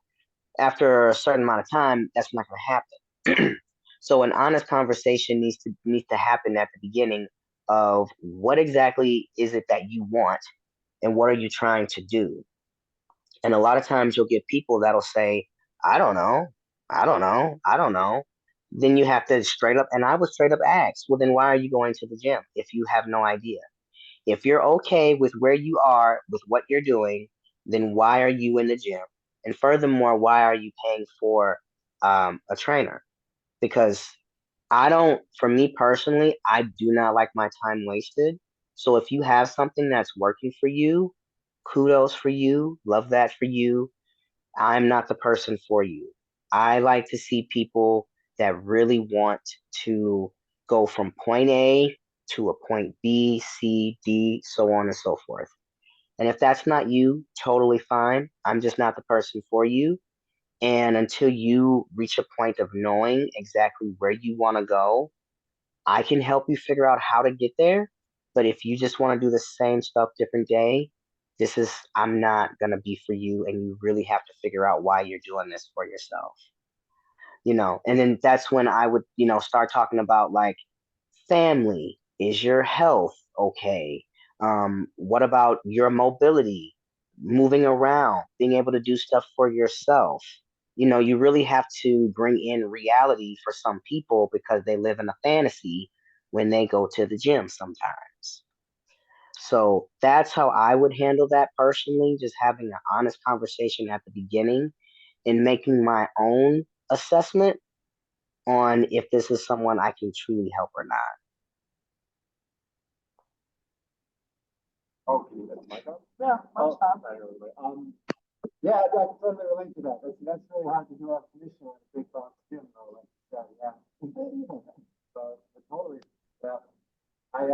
E: after a certain amount of time, that's not gonna happen. So, an honest conversation needs to happen at the beginning of what exactly is it that you want, and what are you trying to do. And a lot of times you'll get people that'll say, I don't know, I don't know, I don't know. Then you have to straight up, and I would straight up ask, well, then why are you going to the gym if you have no idea? If you're okay with where you are, with what you're doing, then why are you in the gym? And furthermore, why are you paying for a trainer? Because for me personally, I do not like my time wasted. So if you have something that's working for you, kudos for you, love that for you. I'm not the person for you. I like to see people that really want to go from point A to a point B, C, D, so on and so forth. And if that's not you, totally fine. I'm just not the person for you. And until you reach a point of knowing exactly where you want to go, I can help you figure out how to get there. But if you just want to do the same stuff different day, I'm not going to be for you. And you really have to figure out why you're doing this for yourself. And then that's when I would, start talking about like family. Is your health okay? What about your mobility, moving around, being able to do stuff for yourself? You really have to bring in reality for some people because they live in a fantasy when they go to the gym sometimes. So that's how I would handle that personally, just having an honest conversation at the beginning and making my own assessment on if this is someone I can truly help or not.
G: Oh, can you get the mic up?
D: Yeah,
G: Oh,
D: that's fine.
G: sorry, everybody. Yeah, I can totally relate to that. That's really hard to do off commission at a big box gym, though. Like, yeah. So, totally, yeah. I,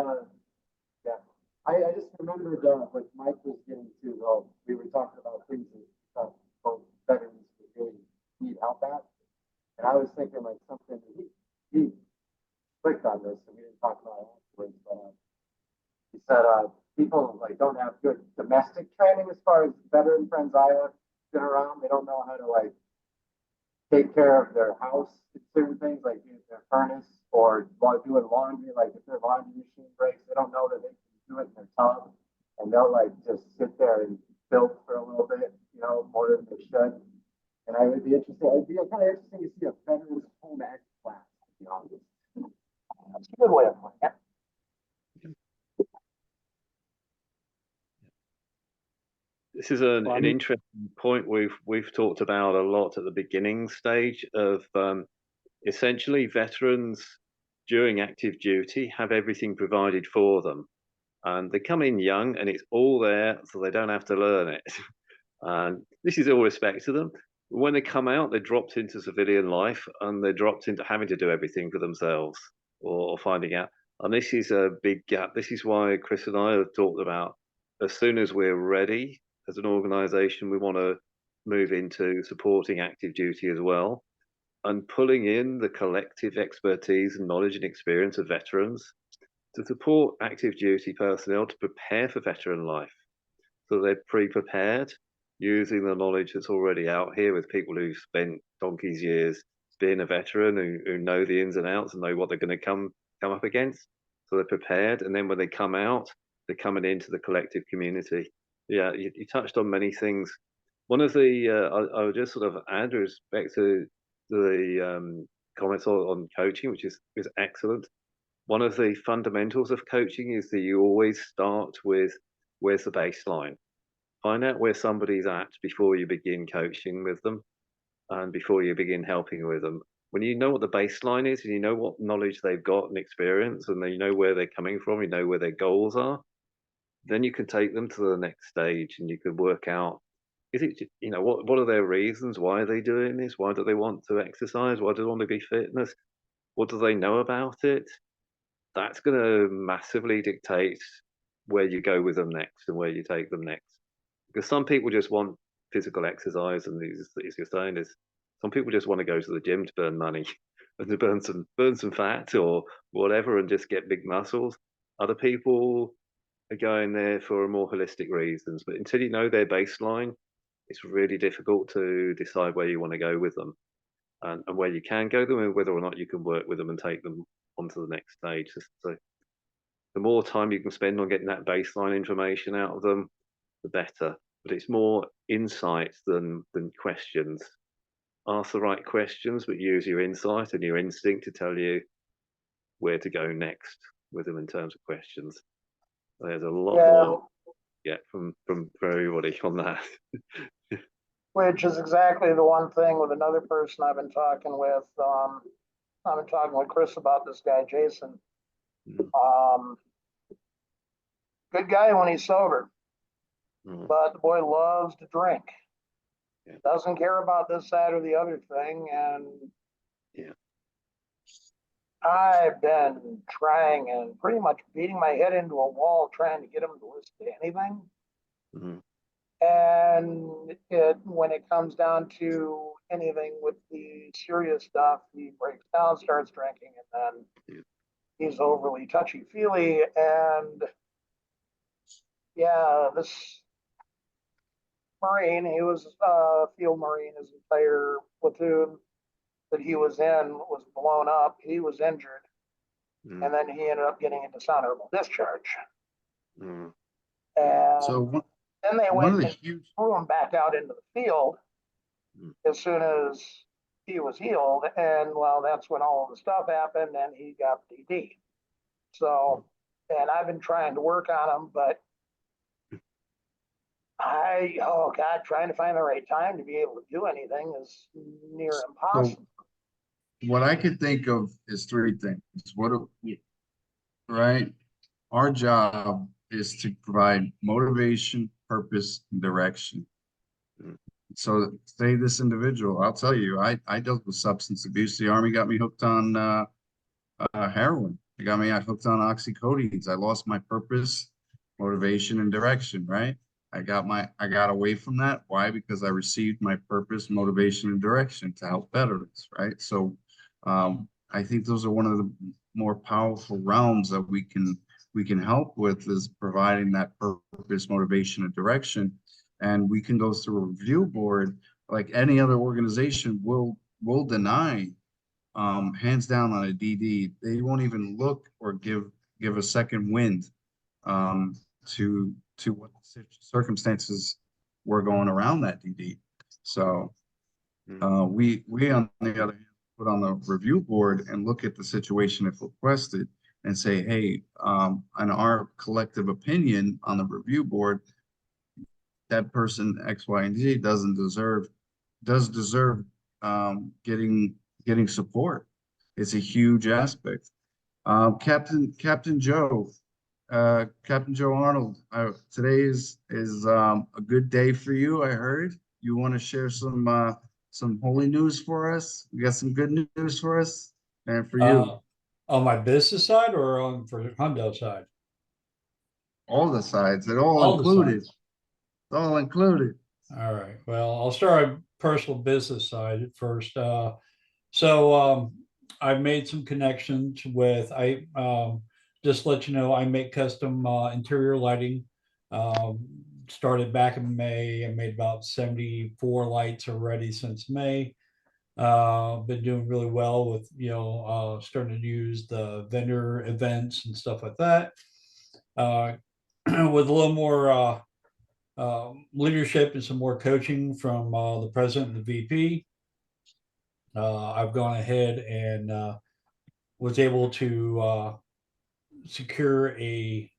G: yeah. I just remembered what Mike was getting to, though. We were talking about things that both veterans would really need help at. And I was thinking like something that he clicked on this, and we didn't talk about it afterwards, but he said people like don't have good domestic training as far as veteran friends I have been around. They don't know how to like take care of their house, certain things like their furnace, or while doing laundry, like if their laundry machine breaks, they don't know that they can do it in their tub, and they'll like just sit there and build for a little bit, you know, more than they should. And I would be interested. It'd be kind of interesting to see a veterans home ec class, to be honest.
D: That's a good way of putting it.
C: This is an interesting point we've talked about a lot at the beginning stage of essentially veterans during active duty have everything provided for them, and they come in young and it's all there, so they don't have to learn it. And this is all respect to them. When they come out, they're dropped into civilian life and they're dropped into having to do everything for themselves or finding out. And this is a big gap. This is why Chris and I have talked about as soon as we're ready as an organization, we want to move into supporting active duty as well and pulling in the collective expertise and knowledge and experience of veterans to support active duty personnel to prepare for veteran life. So they're pre-prepared using the knowledge that's already out here with people who've spent donkey's years being a veteran, who know the ins and outs and know what they're going to come up against. So they're prepared. And then when they come out, they're coming into the collective community. Yeah, you touched on many things. One of the, I would just sort of add with respect to the comments on coaching, which is excellent. One of the fundamentals of coaching is that you always start with where's the baseline. Find out where somebody's at before you begin coaching with them and before you begin helping with them. When you know what the baseline is and you know what knowledge they've got and experience and you know where they're coming from, you know where their goals are, then you can take them to the next stage and you can work out, is it, you know, what are their reasons? Why are they doing this? Why do they want to exercise? Why do they want to be fitness? What do they know about it? That's going to massively dictate where you go with them next and where you take them next. Because some people just want physical exercise, and as you're saying, is some people just want to go to the gym to burn money and to burn some fat or whatever and just get big muscles. Other people are going there for more holistic reasons. But until you know their baseline, it's really difficult to decide where you want to go with them and where you can go with them and whether or not you can work with them and take them onto the next stage. So the more time you can spend on getting that baseline information out of them, the better. But it's more insights than questions. Ask the right questions, but use your insight and your instinct to tell you where to go next with them in terms of questions. There's a lot more from everybody on that.
D: Which is exactly the one thing with another person I've been talking with. I've been talking with Chris about this guy, Jason. Good guy when he's sober, but the boy loves to drink.
C: Yeah.
D: Doesn't care about this, that, or the other thing. And
C: yeah,
D: I've been trying and pretty much beating my head into a wall trying to get him to listen to anything. And when it comes down to anything with the serious stuff, he breaks down, starts drinking, and then he's overly touchy-feely. And yeah, this Marine, he was a field Marine, his entire platoon that he was in was blown up. He was injured. And then he ended up getting a dishonorable discharge. And
A: So
D: then they went and threw him back out into the field as soon as he was healed. And well, that's when all of the stuff happened and he got PD. So, and I've been trying to work on him, but trying to find the right time to be able to do anything is near impossible.
A: So what I could think of is three things. Right? Our job is to provide motivation, purpose, and direction. So say this individual, I'll tell you, I dealt with substance abuse. The Army got me hooked on heroin. They got me hooked on oxycodone. I lost my purpose, motivation, and direction, right? I got away from that. Why? Because I received my purpose, motivation, and direction to help veterans, right? So I think those are one of the more powerful realms that we can help with, is providing that purpose, motivation, and direction. And we can go through a review board like any other organization. We'll will deny, hands down on a DD. They won't even look or give a second wind, to what circumstances were going around that DD. So, we on the other hand, put on the review board and look at the situation if requested and say, hey, in our collective opinion on the review board, that person X, Y, and Z does deserve, getting support. It's a huge aspect. Captain Joe, Captain Joe Arnold, today is a good day for you. I heard you want to share some holy news for us. You got some good news for us and for you.
F: On my business side or on for Hundo side?
A: All the sides, it all
F: All the
A: included.
F: sides.
A: All included.
F: All right. Well, I'll start on personal business side at first. So I've made some connections with just let you know I make custom interior lighting. Started back in May. I made about 74 lights already since May. Been doing really well with starting to use the vendor events and stuff like that. With a little more leadership and some more coaching from the president and the VP. I've gone ahead and was able to secure a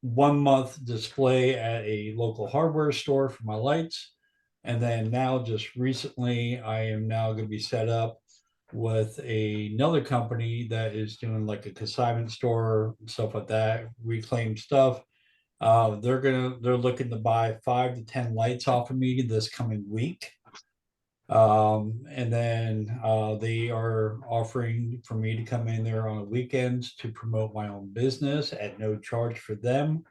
F: 1 month display at a local hardware store for my lights. And then now, just recently, I am now going to be set up with another company that is doing like a consignment store and stuff like that, reclaimed stuff. They're looking to buy 5 to 10 lights off of me this coming week. And then they are offering for me to come in there on the weekends to promote my own business at no charge for them,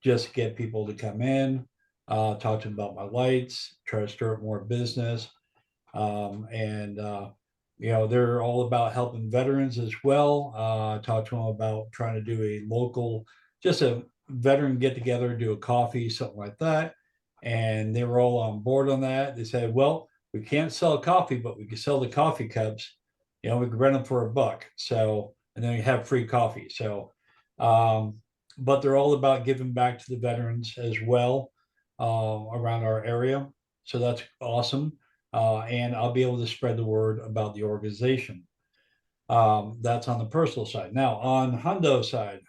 F: just to get people to come in, talk to them about my lights, try to stir up more business. And they're all about helping veterans as well. Talk to them about trying to do a local, just a veteran get together, do a coffee, something like that. And they were all on board on that. They said, well, we can't sell coffee, but we can sell the coffee cups. We can rent them for $1. So, and then we have free coffee. So, but they're all about giving back to the veterans as well, around our area. So that's awesome. And I'll be able to spread the word about the organization. That's on the personal side. Now on Hundo side,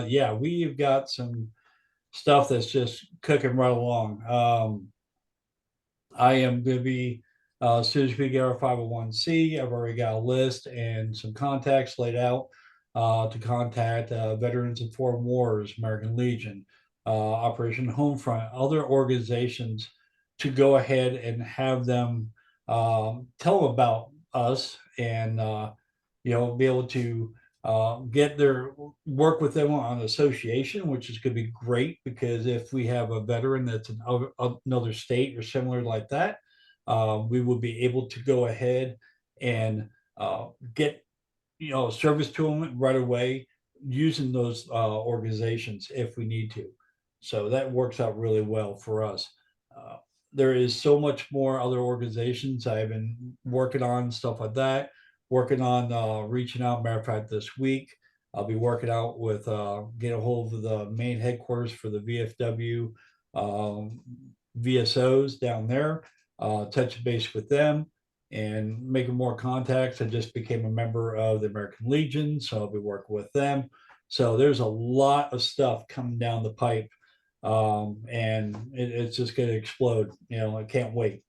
F: yeah, we've got some stuff that's just cooking right along. I am going to be, as soon as we get our 501c, I've already got a list and some contacts laid out to contact Veterans of Foreign Wars, American Legion, Operation Homefront, other organizations to go ahead and have them tell them about us and, be able to get their work with them on association, which is going to be great because if we have a veteran that's in another state or similar like that, we will be able to go ahead and get service to them right away using those organizations if we need to. So that works out really well for us. There is so much more other organizations I've been working on, stuff like that, working on reaching out. Matter of fact, this week I'll be working out with get a hold of the main headquarters for the VFW VSOs down there, touch base with them and making more contacts. I just became a member of the American Legion, so I'll be working with them. So there's a lot of stuff coming down the pipe, and it's just going to explode. I can't wait.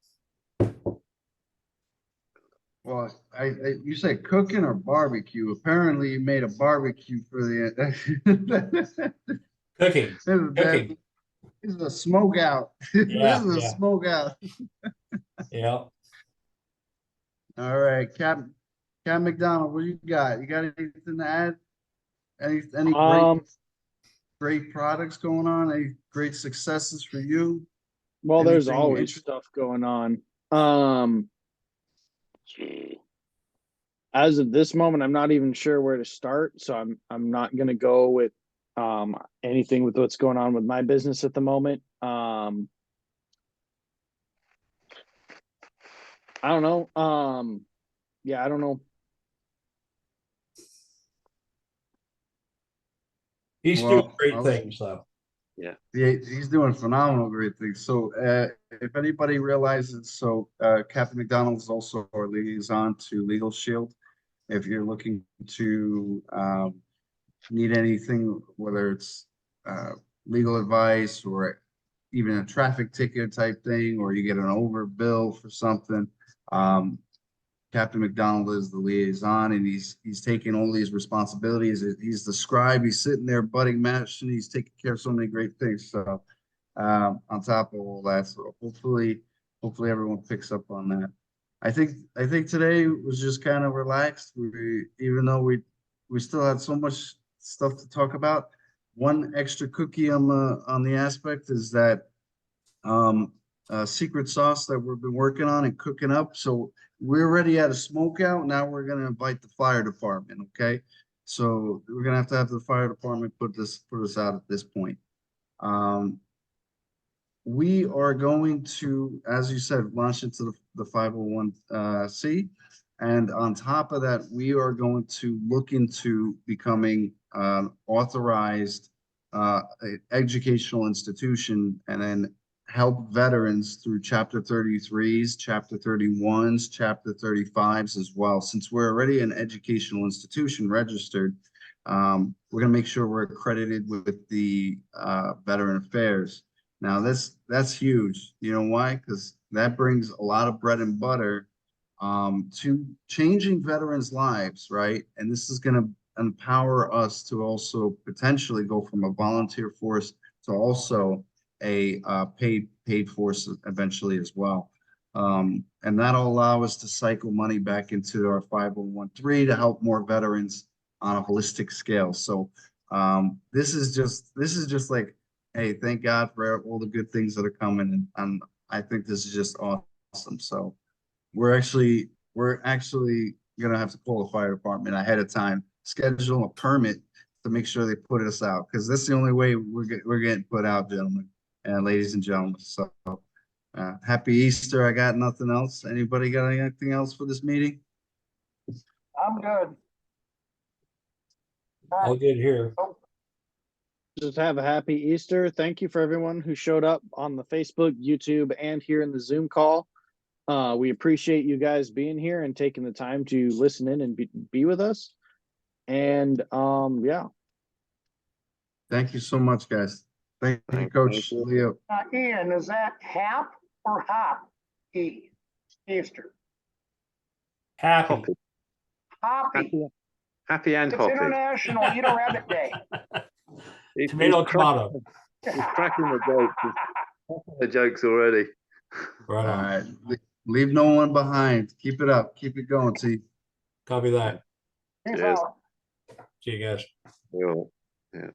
A: Well, you say cooking or barbecue? Apparently, you made a barbecue for the
F: Cooking. Cooking.
A: This is a smoke out.
F: Yeah,
A: This is a
F: yeah.
A: smoke out.
F: Yeah.
A: All right, Cap McDonald, what you got? You got anything to add? Any great products going on? Any great successes for you?
B: Well, there's
A: Anything
B: always
A: interesting?
B: stuff going on. As of this moment, I'm not even sure where to start, so I'm not gonna go with anything with what's going on with my business at the moment. I don't know. yeah, I don't know.
F: He's
A: Well,
F: doing great
A: I'll-
F: things, though.
A: Yeah, he's doing phenomenal, great things. So, if anybody realizes, Captain McDonald is also our liaison to Legal Shield. If you're looking to, need anything, whether it's, legal advice or even a traffic ticket type thing, or you get an overbill for something, Captain McDonald is the liaison, and he's taking all these responsibilities. He's the scribe. He's sitting there butting mash, and he's taking care of so many great things. So, on top of all that, so hopefully everyone picks up on that. I think today was just kind of relaxed. Even though we still had so much stuff to talk about. One extra cookie on the aspect is that secret sauce that we've been working on and cooking up. So we're already at a smokeout. Now we're gonna invite the fire department. Okay, so we're gonna have the fire department put us out at this point. We are going to, as you said, launch into the 501c. And on top of that, we are going to look into becoming authorized educational institution, and then help veterans through Chapter 33s, Chapter 31s, Chapter 35s as well. Since we're already an educational institution registered, we're going to make sure we're accredited with the Veteran Affairs. Now that's huge. You know why? Because that brings a lot of bread and butter to changing veterans' lives, right? And this is going to empower us to also potentially go from a volunteer force to also a paid force eventually as well. And that'll allow us to cycle money back into our 501(c) to help more veterans on a holistic scale. So this is just like, hey, thank God for all the good things that are coming, and I think this is just awesome. So we're actually gonna have to call the fire department ahead of time, schedule a permit to make sure they put us out, because that's the only way we're getting put out, gentlemen and ladies and gentlemen. So happy Easter. I got nothing else. Anybody got anything else for this meeting?
D: I'm good.
F: All good here.
B: Just have a happy Easter. Thank you for everyone who showed up on the Facebook, YouTube, and here in the Zoom call. We appreciate you guys being here and taking the time to listen in and be with us. And yeah.
A: Thank you so much, guys. Thank you, Coach Leo.
D: Ian, is that hap or hop? Easter.
F: Happy.
D: Hoppy.
C: Happy and
D: It's
C: hoppy.
D: International Eat a Rabbit Day.
F: Tomato, tomato.
C: He's cracking the jokes. He's cracking the jokes already.
F: Right
A: All
F: on.
A: right, leave no one behind. Keep it up. Keep it going. See.
F: Copy that.
D: Peace
C: Cheers.
D: out.
F: See you guys.
C: Yeah.